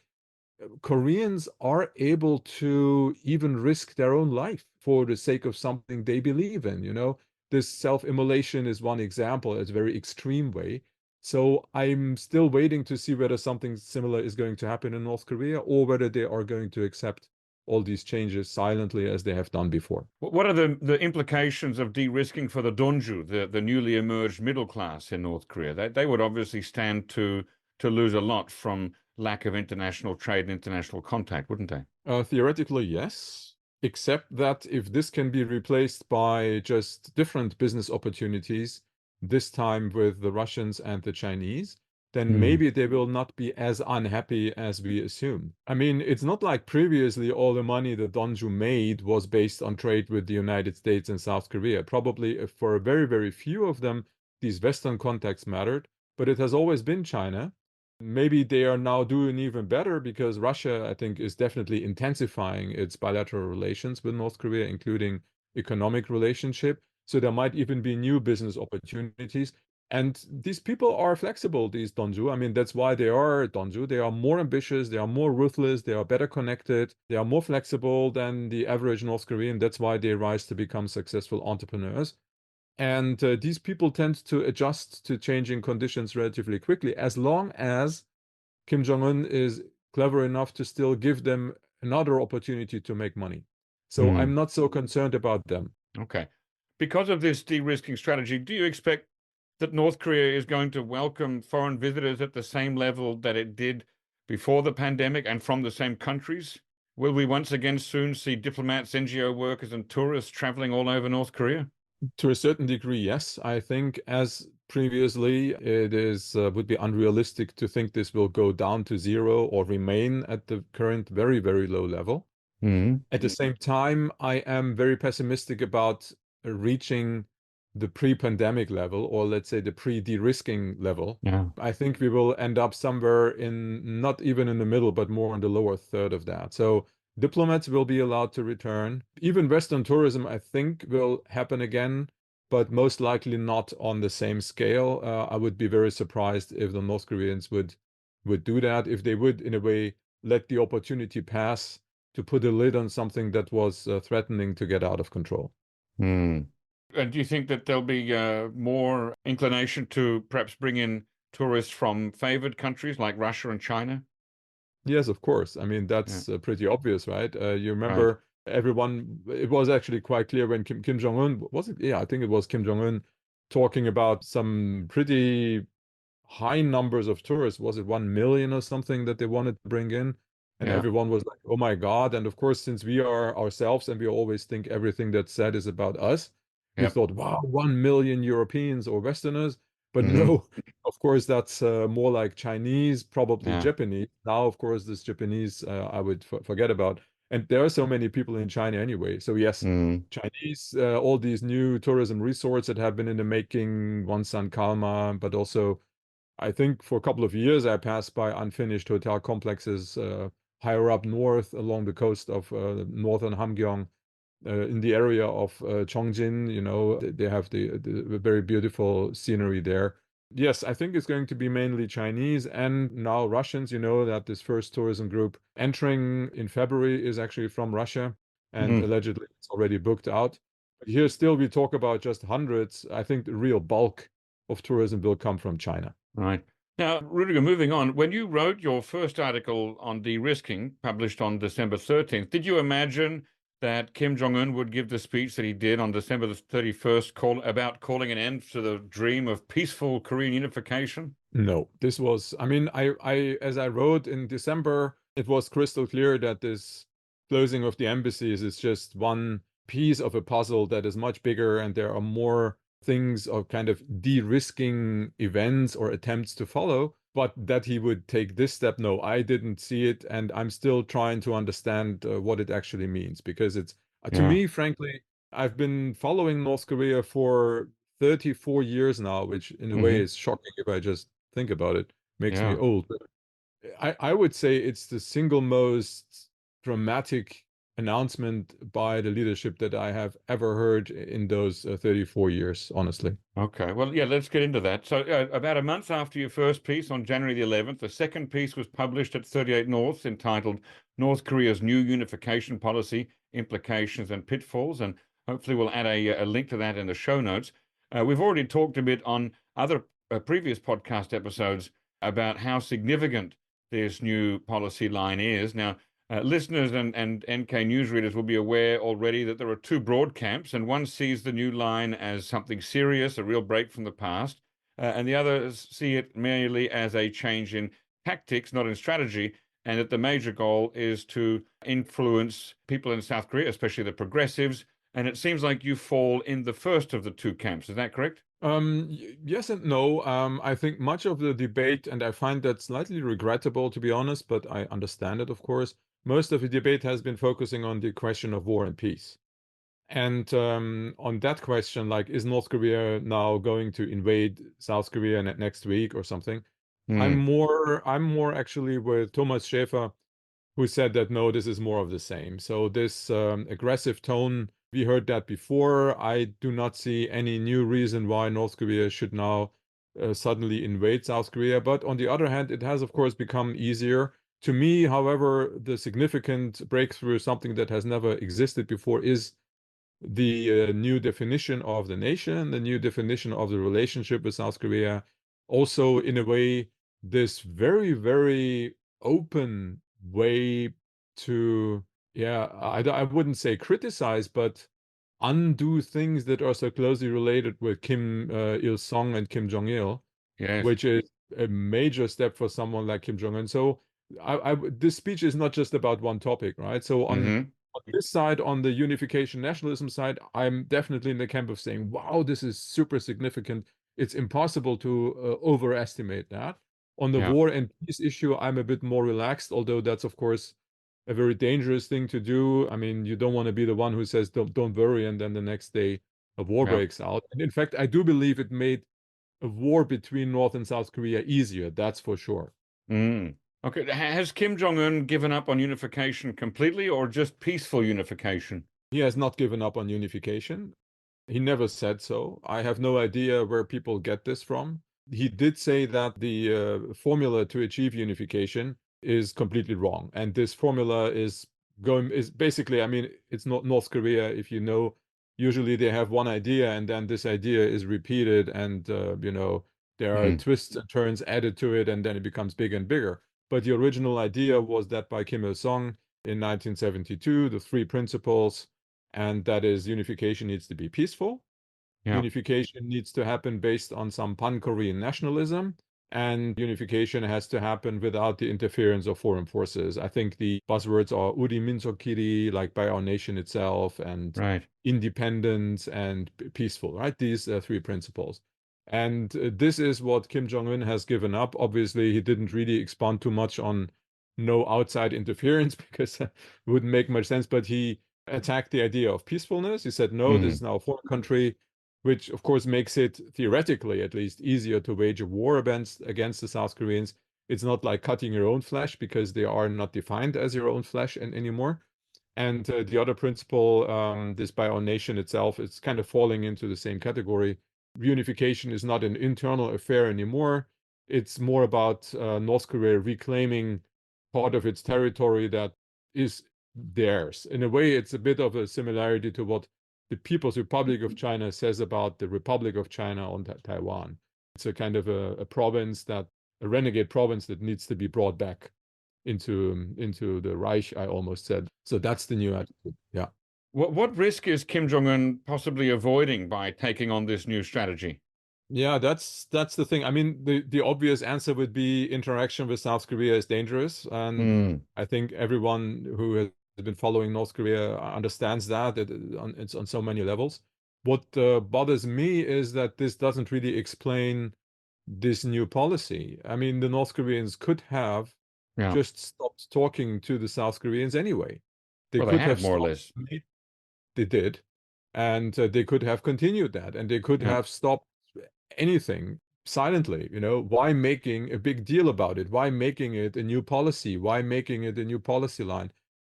Koreans are able to even risk their own life for the sake of something they believe in. This self-immolation is one example. It's a very extreme way. So I'm still waiting to see whether something similar is going to happen in North Korea, or whether they are going to accept all these changes silently as they have done before. What are the implications of de-risking for the Donju, the newly emerged middle class in North Korea? They would obviously stand to lose a lot from lack of international trade and international contact, wouldn't they? Theoretically, yes, except that if this can be replaced by just different business opportunities, this time with the Russians and the Chinese, then Mm. maybe they will not be as unhappy as we assume. I mean, it's not like previously all the money that Donju made was based on trade with the United States and South Korea. Probably for a very, very few of them, these Western contacts mattered, but it has always been China. Maybe they are now doing even better because Russia, I think, is definitely intensifying its bilateral relations with North Korea, including economic relationship. So there might even be new business opportunities. And these people are flexible, these Donju. I mean, that's why they are Donju. They are more ambitious, they are more ruthless, they are better connected, they are more flexible than the average North Korean. That's why they rise to become successful entrepreneurs. And these people tend to adjust to changing conditions relatively quickly, as long as Kim Jong Un is clever enough to still give them another opportunity to make money. So I'm Mm. not so concerned about them. Okay. Because of this de-risking strategy, do you expect that North Korea is going to welcome foreign visitors at the same level that it did before the pandemic and from the same countries? Will we once again soon see diplomats, NGO workers, and tourists traveling all over North Korea? To a certain degree, yes. I think, as previously, it is would be unrealistic to think this will go down to zero or remain at the current very, very low level. At the same time, I am very pessimistic about reaching the pre-pandemic level, or let's say the pre-de-risking level. Yeah. I think we will end up somewhere in, not even in the middle, but more in the lower third of that. So diplomats will be allowed to return. Even Western tourism, I think, will happen again, but most likely not on the same scale. I would be very surprised if the North Koreans would do that, if they would, in a way, let the opportunity pass to put a lid on something that was threatening to get out of control. And do you think that there'll be more inclination to perhaps bring in tourists from favored countries like Russia and China? Yes, of course. I mean, that's pretty obvious, right? You remember everyone, it was actually quite clear when Kim Jong Un, was it? Yeah, I think it was Kim Jong Un talking about some pretty high numbers of tourists. Was it 1 million or something that they wanted to bring in? And everyone was like, oh my God. And of course, since we are ourselves and we always think everything that's said is about us, we thought, wow, 1 million Europeans or Westerners. But no, of course, that's more like Chinese, probably Japanese. Now, of course, this Japanese I would forget about. And there are so many people in China anyway. So yes, Chinese, all these new tourism resorts that have been in the making, Wonsan Kalma, but also I think for a couple of years I passed by unfinished hotel complexes higher up north along the coast of northern Hamgyong, in the area of Chongjin. You know, they have the very beautiful scenery there. Yes, I think it's going to be mainly Chinese and now Russians. You know that this first tourism group entering in February is actually from Russia, and allegedly it's already booked out. But here still we talk about just hundreds. I think the real bulk of tourism will come from China. Right. Now, Ruediger, moving on, when you wrote your first article on de-risking, published on December 13th, did you imagine that Kim Jong Un would give the speech that he did on December the 31st about calling an end to the dream of peaceful Korean unification? No, this was, I mean, as I wrote in December, it was crystal clear that this closing of the embassies is just one piece of a puzzle that is much bigger, and there are more things of kind of de-risking events or attempts to follow. But that he would take this step, no, I didn't see it, and I'm still trying to understand what it actually means, because it's, to me, frankly, I've been following North Korea for 34 years now, which in a way is shocking if I just think about it. Makes me old. I would say it's the single most dramatic announcement by the leadership that I have ever heard in those 34 years, honestly. Okay, well, yeah, let's get into that. So about a month after your first piece on January the 11th, the second piece was published at 38 North, entitled North Korea's New Unification Policy, Implications and Pitfalls, and hopefully we'll add a link to that in the show notes. We've already talked a bit on other previous podcast episodes about how significant this new policy line is. Now, listeners and NK newsreaders will be aware already that there are two broad camps, and one sees the new line as something serious, a real break from the past, and the others see it merely as a change in tactics, not in strategy, and that the major goal is to influence people in South Korea, especially the progressives. And it seems like you fall in the first of the two camps. Is that correct? Yes and no. I think much of the debate, and I find that slightly regrettable, to be honest, but I understand it, of course. Most of the debate has been focusing on the question of war and peace. And on that question, like, is North Korea now going to invade South Korea next week or something? I'm more actually with Thomas Schäfer, who said that no, this is more of the same. So this aggressive tone, we heard that before. I do not see any new reason why North Korea should now suddenly invade South Korea. But on the other hand, it has, of course, become easier. To me, however, the significant breakthrough, something that has never existed before, is the new definition of the nation, the new definition of the relationship with South Korea. Also, in a way, this very, very open way to, I wouldn't say criticize, but undo things that are so closely related with Kim Il-sung and Kim Jong-il, Yes. which is a major step for someone like Kim Jong Un. So this speech is not just about one topic, right? So on this side, on the unification nationalism side, I'm definitely in the camp of saying, wow, this is super significant. It's impossible to overestimate that. On the war and peace issue, I'm a bit more relaxed, although that's, of course, a very dangerous thing to do. I mean, you don't want to be the one who says, don't worry, and then the next day a war breaks out. And in fact, I do believe it made a war between North and South Korea easier, that's for sure. Okay, has Kim Jong Un given up on unification completely, or just peaceful unification? He has not given up on unification. He never said so. I have no idea where people get this from. He did say that the formula to achieve unification is completely wrong. And this formula is basically, I mean, it's not North Korea. If you know, usually they have one idea and then this idea is repeated and, there are twists and turns added to it and then it becomes bigger and bigger. But the original idea was that by Kim Il-sung in 1972, the three principles, and that is unification needs to be peaceful. Unification needs to happen based on some pan-Korean nationalism, and unification has to happen without the interference of foreign forces. I think the buzzwords are 우리 민족끼리, like by our nation itself, and independence and peaceful, right? These three principles. And this is what Kim Jong-un has given up. Obviously, he didn't really expand too much on no outside interference because it wouldn't make much sense, but he attacked the idea of peacefulness. He said, no, this is now a foreign country, which of course makes it theoretically at least easier to wage a war against the South Koreans. It's not like cutting your own flesh because they are not defined as your own flesh anymore. And the other principle, this by our nation itself, it's kind of falling into the same category. Reunification is not an internal affair anymore. It's more about North Korea reclaiming part of its territory that is theirs. In a way, it's a bit of a similarity to what the People's Republic of China says about the Republic of China on Taiwan. It's a kind of a province a renegade province that needs to be brought back into the Reich, I almost said. So that's the new attitude. Yeah. What risk is Kim Jong Un possibly avoiding by taking on this new strategy? Yeah, that's the thing. I mean, the obvious answer would be interaction with South Korea is dangerous, and I think everyone who has been following North Korea understands that it's on so many levels. What bothers me is that this doesn't really explain this new policy. I mean, the North Koreans could have just stopped talking to the South Koreans anyway. They could have more or less. They did, and they could have continued that, and they could have stopped anything silently. Why making a big deal about it? Why making it a new policy? Why making it a new policy line?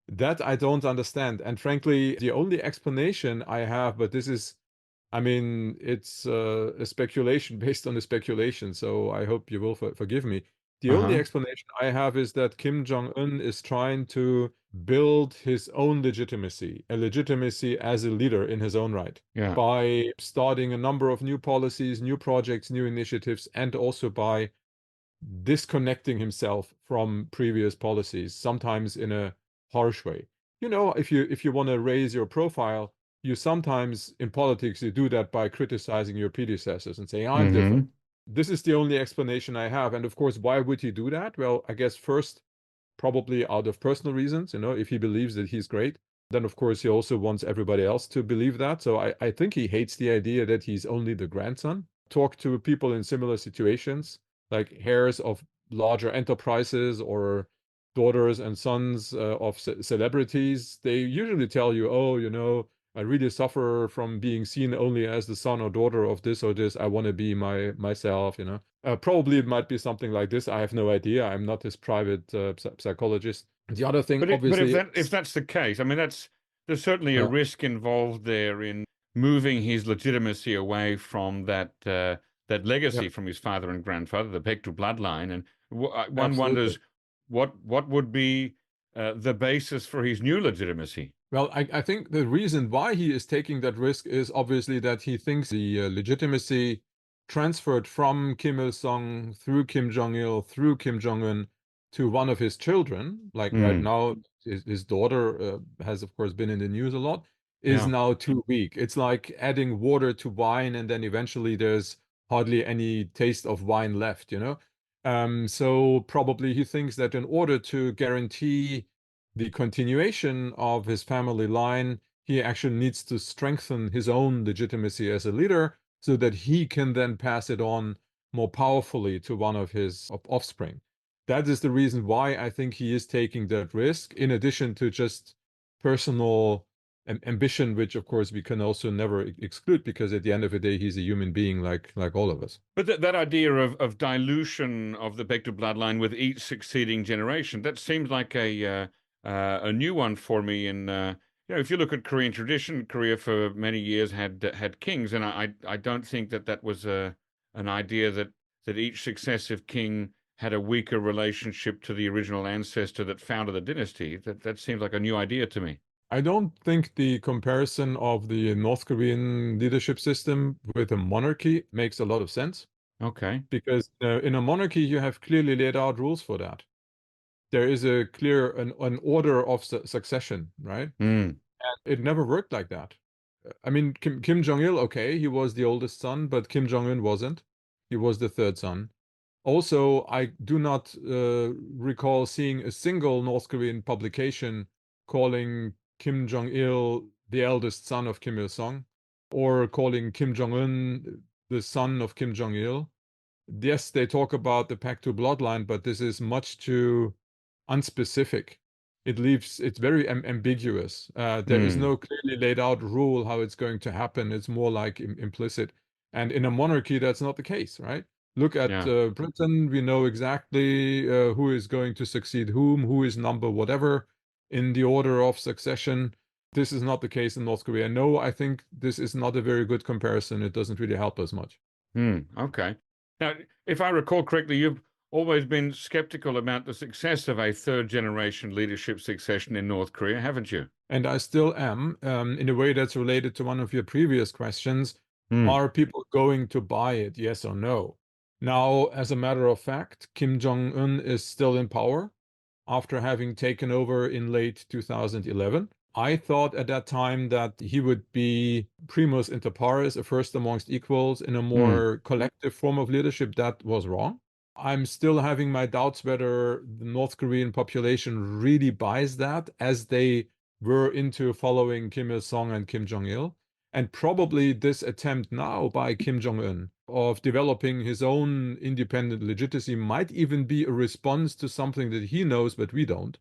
That I don't understand. And frankly, the only explanation I have, but this is, I mean, it's a speculation based on a speculation, so I hope you will forgive me. The only explanation I have is that Kim Jong-un is trying to build his own legitimacy, a legitimacy as a leader in his own right, by starting a number of new policies, new projects, new initiatives, and also by disconnecting himself from previous policies, sometimes in a harsh way. If you want to raise your profile, you sometimes in politics you do that by criticizing your predecessors and saying, I'm different. This is the only explanation I have. And of course, why would he do that? Well, I guess first, probably out of personal reasons, if he believes that he's great. Then of course he also wants everybody else to believe that. So I think he hates the idea that he's only the grandson. Talk to people in similar situations, like heirs of larger enterprises or daughters and sons of celebrities. They usually tell you, oh, I really suffer from being seen only as the son or daughter of this or this. I want to be myself. Probably it might be something like this. I have no idea. I'm not his private psychologist. The other thing, obviously, if that's the case, I mean, there's certainly a risk involved there in moving his legitimacy away from that legacy from his father and grandfather, the Pektu bloodline, and one wonders what would be the basis for his new legitimacy. Well, I think the reason why he is taking that risk is obviously that he thinks the legitimacy transferred from Kim Il-sung through Kim Jong-il through Kim Jong-un to one of his children, like right now his daughter has of course been in the news a lot. is now too weak. It's like adding water to wine, and then eventually there's hardly any taste of wine left, you know? So probably he thinks that in order to guarantee the continuation of his family line, he actually needs to strengthen his own legitimacy as a leader so that he can then pass it on more powerfully to one of his offspring. That is the reason why I think he is taking that risk, in addition to just personal ambition, which of course we can also never exclude, because at the end of the day, he's a human being like all of us. But that idea of dilution of the Baekdu bloodline with each succeeding generation, that seems like a new one for me. And if you look at Korean tradition, Korea for many years had kings, and I don't think that was an idea that each successive king had a weaker relationship to the original ancestor that founded the dynasty. That seems like a new idea to me. I don't think the comparison of the North Korean leadership system with a monarchy makes a lot of sense. Okay. Because in a monarchy, you have clearly laid out rules for that. There is a clear an order of succession, right? And it never worked like that. I mean, Kim Jong-il, okay, he was the oldest son, but Kim Jong-un wasn't. He was the third son. Also, I do not recall seeing a single North Korean publication calling Kim Jong-il the eldest son of Kim Il-sung, or calling Kim Jong-un the son of Kim Jong-il. Yes, they talk about the Pac-2 bloodline, but this is much too unspecific. It's very ambiguous. There is no clearly laid out rule how it's going to happen. It's more like implicit. And in a monarchy, that's not the case, right? Look at Britain. We know exactly who is going to succeed whom, who is number whatever in the order of succession. This is not the case in North Korea. No, I think this is not a very good comparison. It doesn't really help us much. Okay. Now, if I recall correctly, you've always been skeptical about the success of a third-generation leadership succession in North Korea, haven't you? And I still am, in a way that's related to one of your previous questions. Are people going to buy it, yes or no? Now, as a matter of fact, Kim Jong Un is still in power after having taken over in late 2011. I thought at that time that he would be primus inter pares, a first amongst equals, in a more collective form of leadership. That was wrong. I'm still having my doubts whether the North Korean population really buys that, as they were into following Kim Il-sung and Kim Jong-il. And probably this attempt now by Kim Jong-un of developing his own independent legitimacy might even be a response to something that he knows but we don't,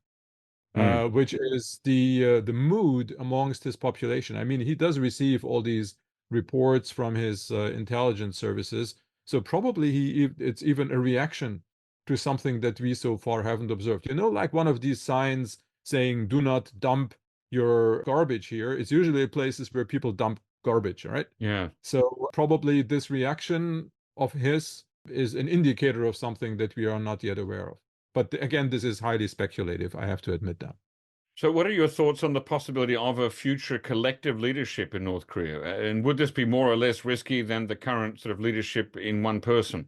which is the mood amongst his population. I mean, he does receive all these reports from his intelligence services, so probably it's even a reaction to something that we so far haven't observed. You know, like one of these signs saying, "Do not dump your garbage here." It's usually places where people dump garbage, right? Yeah. So probably this reaction of his is an indicator of something that we are not yet aware of. But again, this is highly speculative. I have to admit that. So what are your thoughts on the possibility of a future collective leadership in North Korea? And would this be more or less risky than the current sort of leadership in one person?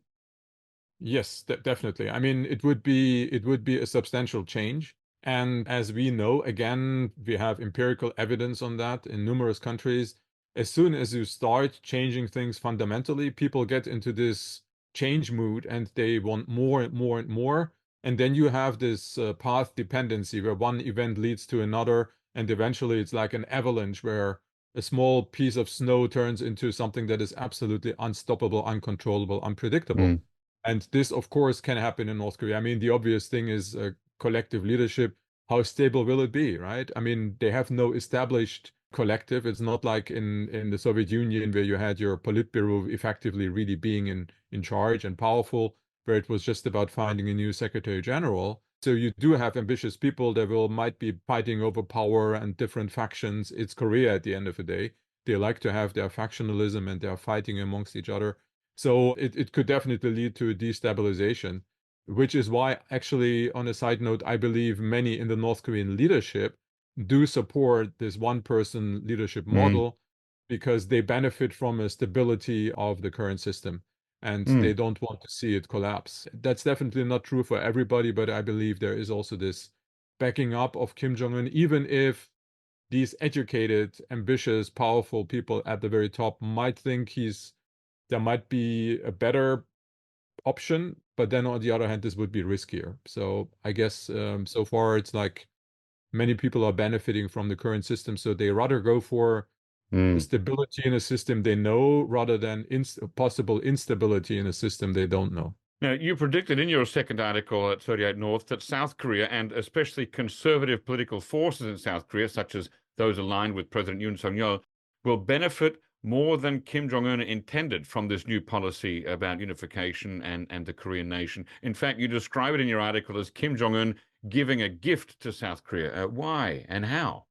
Yes, definitely. I mean, it would be a substantial change. And as we know, again, we have empirical evidence on that in numerous countries. As soon as you start changing things fundamentally, people get into this change mood and they want more and more and more. And then you have this path dependency where one event leads to another. And eventually it's like an avalanche where a small piece of snow turns into something that is absolutely unstoppable, uncontrollable, unpredictable. And this, of course, can happen in North Korea. I mean, the obvious thing is collective leadership. How stable will it be, right? I mean, they have no established collective. It's not like in the Soviet Union where you had your Politburo effectively really being in charge and powerful, where it was just about finding a new secretary general. So you do have ambitious people that might be fighting over power and different factions. It's Korea at the end of the day. They like to have their factionalism and they're fighting amongst each other. So it could definitely lead to a destabilization, which is why, actually, on a side note, I believe many in the North Korean leadership do support this one-person leadership model because they benefit from a stability of the current system and they don't want to see it collapse. That's definitely not true for everybody, but I believe there is also this backing up of Kim Jong-un, even if these educated, ambitious, powerful people at the very top might think there might be a better option, but then on the other hand, this would be riskier. So I guess so far it's like many people are benefiting from the current system, so they rather go for stability in a system they know rather than possible instability in a system they don't know. Now, you predicted in your second article at 38 North that South Korea, and especially conservative political forces in South Korea, such as those aligned with President Yoon Suk-yeol, will benefit more than Kim Jong Un intended from this new policy about unification and the Korean nation. In fact, you describe it in your article as Kim Jong Un giving a gift to South Korea. Why and how?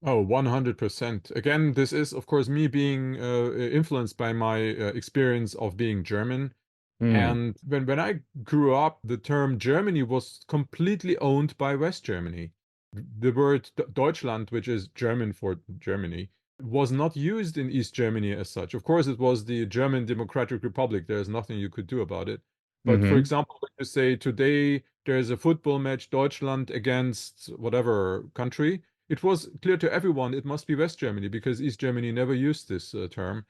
Oh, 100%. Again, this is, of course, me being influenced by my experience of being German. And when I grew up, the term Germany was completely owned by West Germany. The word Deutschland, which is German for Germany, was not used in East Germany as such. Of course, it was the German Democratic Republic. There's nothing you could do about it. But for example, when you say today there's a football match, Deutschland against whatever country, it was clear to everyone it must be West Germany because East Germany never used this term.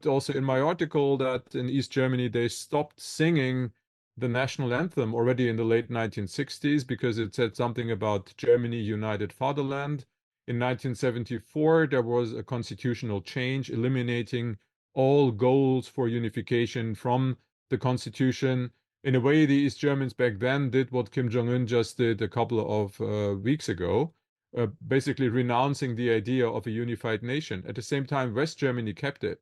Also in my article that in East Germany they stopped singing the national anthem already in the late 1960s because it said something about Germany United Fatherland. In 1974, there was a constitutional change eliminating all goals for unification from the constitution. In a way, the East Germans back then did what Kim Jong Un just did a couple of weeks ago, basically renouncing the idea of a unified nation. At the same time, West Germany kept it.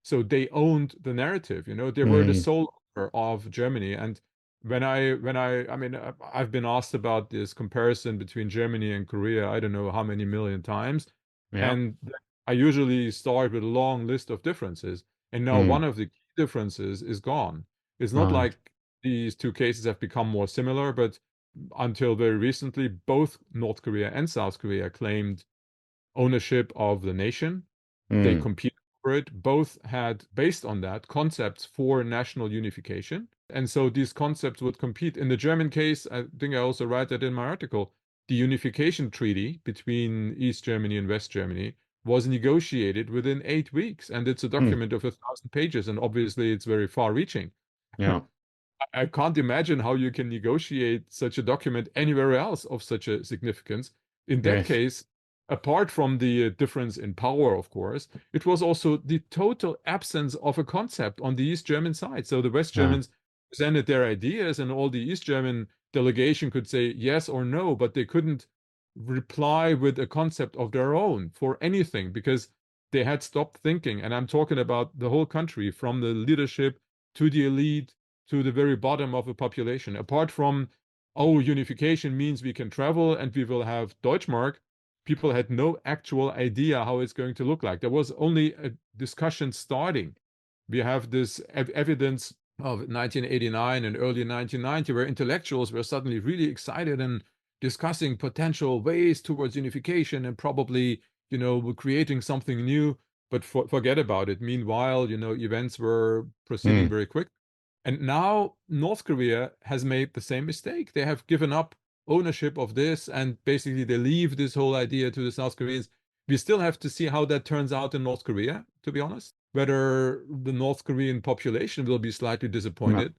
So they owned the narrative, they were the sole owner of Germany. And I mean, I've been asked about this comparison between Germany and Korea, I don't know how many million times. Yeah. And I usually start with a long list of differences. And now one of the key differences is gone. It's not like these two cases have become more similar, but until very recently, both North Korea and South Korea claimed ownership of the nation. They competed for it. Both had, based on that, concepts for national unification. And so these concepts would compete. In the German case, I think I also write that in my article, the unification treaty between East Germany and West Germany was negotiated within 8 weeks. And it's a document of 1,000 pages. And obviously, it's very far reaching. Yeah. I can't imagine how you can negotiate such a document anywhere else of such a significance. In that case, apart from the difference in power, of course, it was also the total absence of a concept on the East German side. So the West Germans presented their ideas, and all the East German delegation could say yes or no, but they couldn't reply with a concept of their own for anything because they had stopped thinking. And I'm talking about the whole country, from the leadership to the elite to the very bottom of the population. Apart from, oh, unification means we can travel and we will have Deutschmark, people had no actual idea how it's going to look like. There was only a discussion starting. We have this evidence of 1989 and early 1990 where intellectuals were suddenly really excited and discussing potential ways towards unification and probably, creating something new, but forget about it. Meanwhile, events were proceeding very quick. And now North Korea has made the same mistake. They have given up ownership of this, and basically they leave this whole idea to the South Koreans. We still have to see how that turns out in North Korea, to be honest. Whether the North Korean population will be slightly disappointed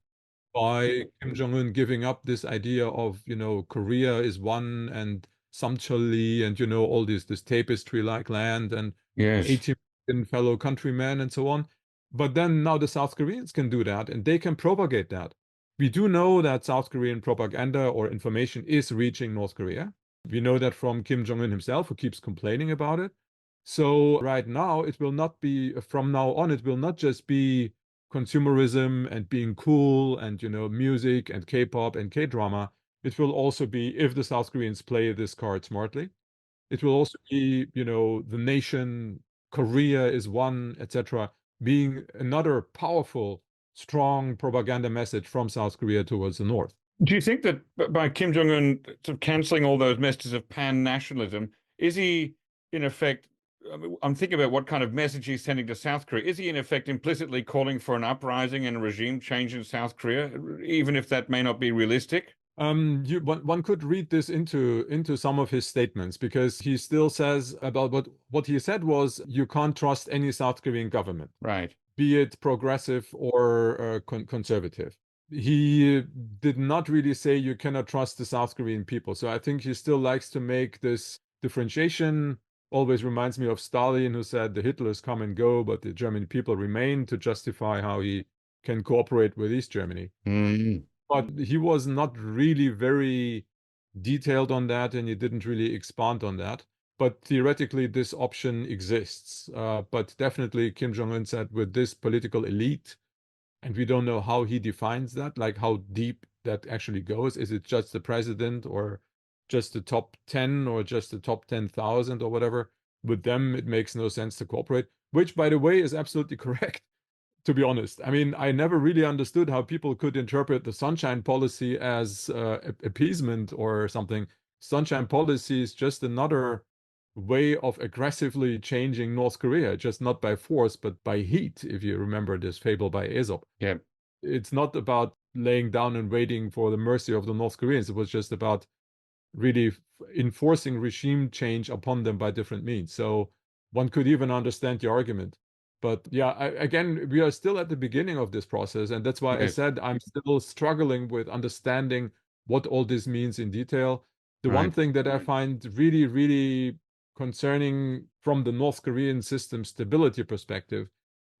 by Kim Jong Un giving up this idea of, Korea is one and Samchali and, all this tapestry-like land and 18 million fellow countrymen and so on. But then now the South Koreans can do that and they can propagate that. We do know that South Korean propaganda or information is reaching North Korea. We know that from Kim Jong Un himself, who keeps complaining about it. So right now, it will not be, from now on, it will not just be consumerism and being cool and, music and K-pop and K-drama. It will also be, if the South Koreans play this card smartly, it will also be, the nation, Korea is one, etc., being another powerful, strong propaganda message from South Korea towards the North. Do you think that by Kim Jong Un sort of cancelling all those messages of pan-nationalism, is he, in effect, I'm thinking about what kind of message he's sending to South Korea, is he, in effect, implicitly calling for an uprising and a regime change in South Korea, even if that may not be realistic? One could read this into some of his statements, because he still says about what he said was, you can't trust any South Korean government, Right. be it progressive or conservative. He did not really say you cannot trust the South Korean people. So I think he still likes to make this differentiation. Always reminds me of Stalin, who said the Hitlers come and go, but the German people remain, to justify how he can cooperate with East Germany. But he was not really very detailed on that, and he didn't really expand on that. But theoretically, this option exists. But definitely, Kim Jong Un said, with this political elite, and we don't know how he defines that, like how deep that actually goes. Is it just the president, or just the top 10, or just the top 10,000, or whatever? With them, it makes no sense to cooperate, which, by the way, is absolutely correct, to be honest. I mean, I never really understood how people could interpret the Sunshine Policy as appeasement or something. Sunshine Policy is just another way of aggressively changing North Korea, just not by force, but by heat, if you remember this fable by Aesop. Yeah. It's not about laying down and waiting for the mercy of the North Koreans. It was just about really enforcing regime change upon them by different means. So one could even understand the argument. But yeah, again, we are still at the beginning of this process. And that's why I said I'm still struggling with understanding what all this means in detail. The one thing that I find really, really concerning from the North Korean system stability perspective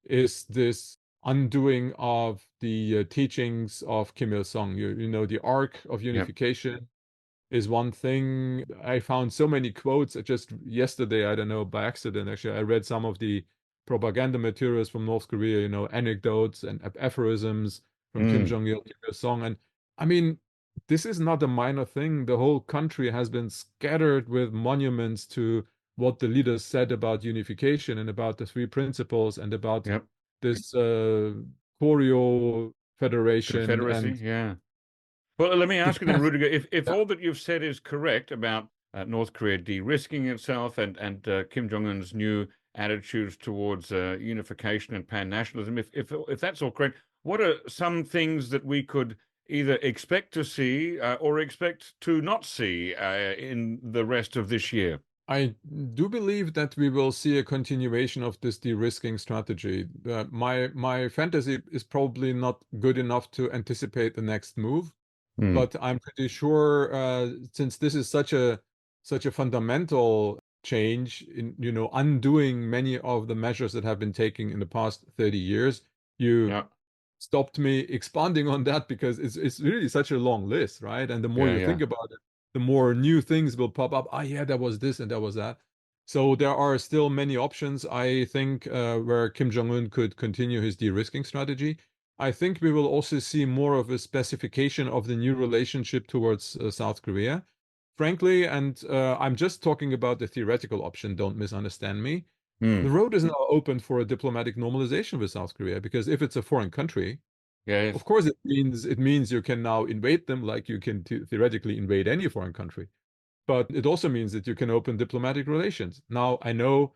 is this undoing of the teachings of Kim Il-sung. You know, the arc of unification is one thing. I found so many quotes just yesterday, I don't know, by accident, actually. I read some of the propaganda materials from North Korea, you know, anecdotes and aphorisms from Kim Jong-il, Kim Il-sung. And I mean, this is not a minor thing. The whole country has been scattered with monuments to what the leaders said about unification and about the three principles and about this Koryo Federation. Confederacy, and yeah. Well, let me ask you then, Ruediger, if all that you've said is correct about North Korea de-risking itself and Kim Jong-un's new attitudes towards unification and pan-nationalism, if that's all correct, what are some things that we could either expect to see or expect to not see in the rest of this year? I do believe that we will see a continuation of this de-risking strategy. My fantasy is probably not good enough to anticipate the next move, but I'm pretty sure, since this is such a fundamental change in, you know, undoing many of the measures that have been taken in the past 30 years, you stopped me expanding on that, because it's really such a long list, right? And the more you think about it, the more new things will pop up. Ah, yeah, there was this and there was that. So there are still many options, I think, where Kim Jong-un could continue his de-risking strategy. I think we will also see more of a specification of the new relationship towards South Korea. Frankly, and I'm just talking about the theoretical option, don't misunderstand me. The road is now open for a diplomatic normalization with South Korea, because if it's a foreign country, of course it means you can now invade them like you can theoretically invade any foreign country. But it also means that you can open diplomatic relations. Now, I know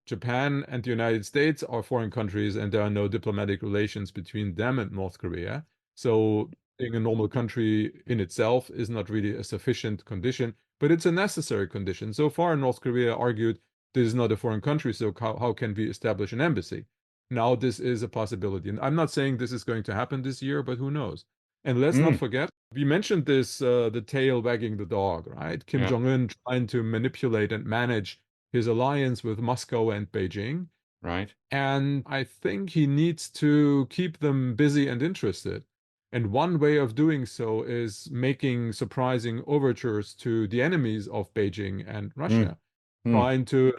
Japan and the United States are foreign countries, and there are no diplomatic relations between them and North Korea. So being a normal country in itself is not really a sufficient condition, but it's a necessary condition. So far, North Korea argued this is not a foreign country, so how can we establish an embassy? Now this is a possibility. And I'm not saying this is going to happen this year, but who knows? And let's not forget, we mentioned this, the tail wagging the dog, right? Kim Jong-un trying to manipulate and manage his alliance with Moscow and Beijing. Right. And I think he needs to keep them busy and interested. And one way of doing so is making surprising overtures to the enemies of Beijing and Russia, trying to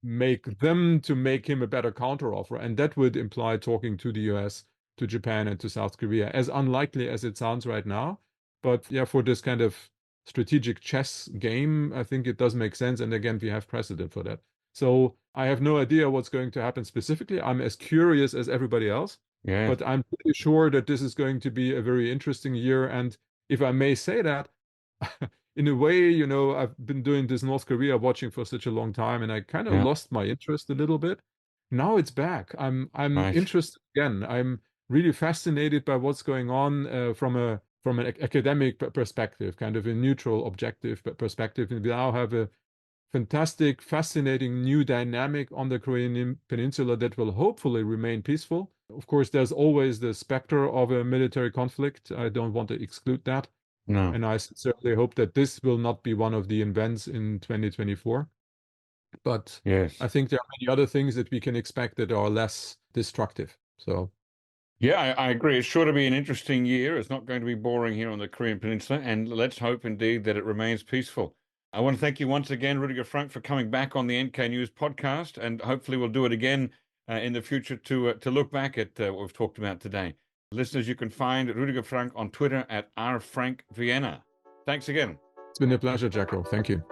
make him a better counteroffer. And that would imply talking to the US, to Japan, and to South Korea, as unlikely as it sounds right now. But yeah, for this kind of strategic chess game, I think it does make sense. And again, we have precedent for that. So I have no idea what's going to happen specifically. I'm as curious as everybody else, but I'm pretty sure that this is going to be a very interesting year. And if I may say that, in a way, you know, I've been doing this North Korea watching for such a long time, and I kind of lost my interest a little bit. Now it's back. I'm interested again. I'm really fascinated by what's going on from a from an academic perspective, kind of a neutral, objective perspective. And we now have a fantastic, fascinating new dynamic on the Korean Peninsula that will hopefully remain peaceful. Of course, there's always the specter of a military conflict. I don't want to exclude that. No. And I certainly hope that this will not be one of the events in 2024. But yes, I think there are many other things that we can expect that are less destructive. So, yeah, I agree. It's sure to be an interesting year. It's not going to be boring here on the Korean Peninsula, and let's hope indeed that it remains peaceful. I want to thank you once again, Ruediger Frank, for coming back on the NK News podcast, and hopefully we'll do it again in the future to look back at what we've talked about today. Listeners, you can find Ruediger Frank on Twitter at rfrankvienna. Thanks again. It's been a pleasure, Jacko. Thank you.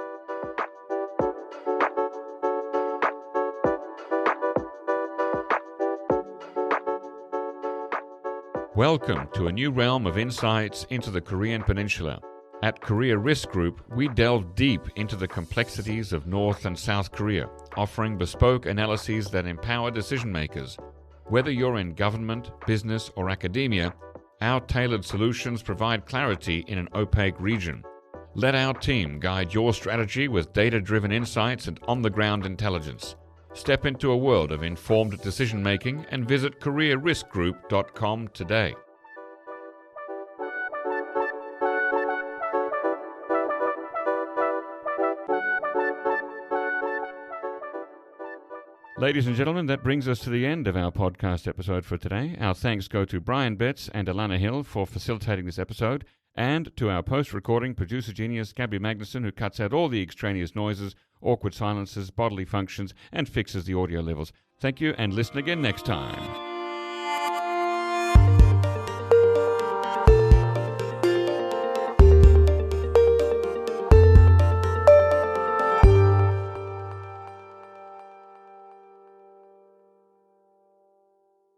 Welcome to a new realm of insights into the Korean Peninsula. At Korea Risk Group, we delve deep into the complexities of North and South Korea, offering bespoke analyses that empower decision makers. Whether you're in government, business, or academia, our tailored solutions provide clarity in an opaque region. Let our team guide your strategy with data-driven insights and on-the-ground intelligence. Step into a world of informed decision-making and visit KoreaRiskGroup.com today. Ladies and gentlemen, that brings us to the end of our podcast episode for today. Our thanks go to Brian Betts and Alana Hill for facilitating this episode, and to our post-recording producer genius Gabby Magnuson, who cuts out all the extraneous noises, awkward silences, bodily functions, and fixes the audio levels. Thank you, and listen again next time.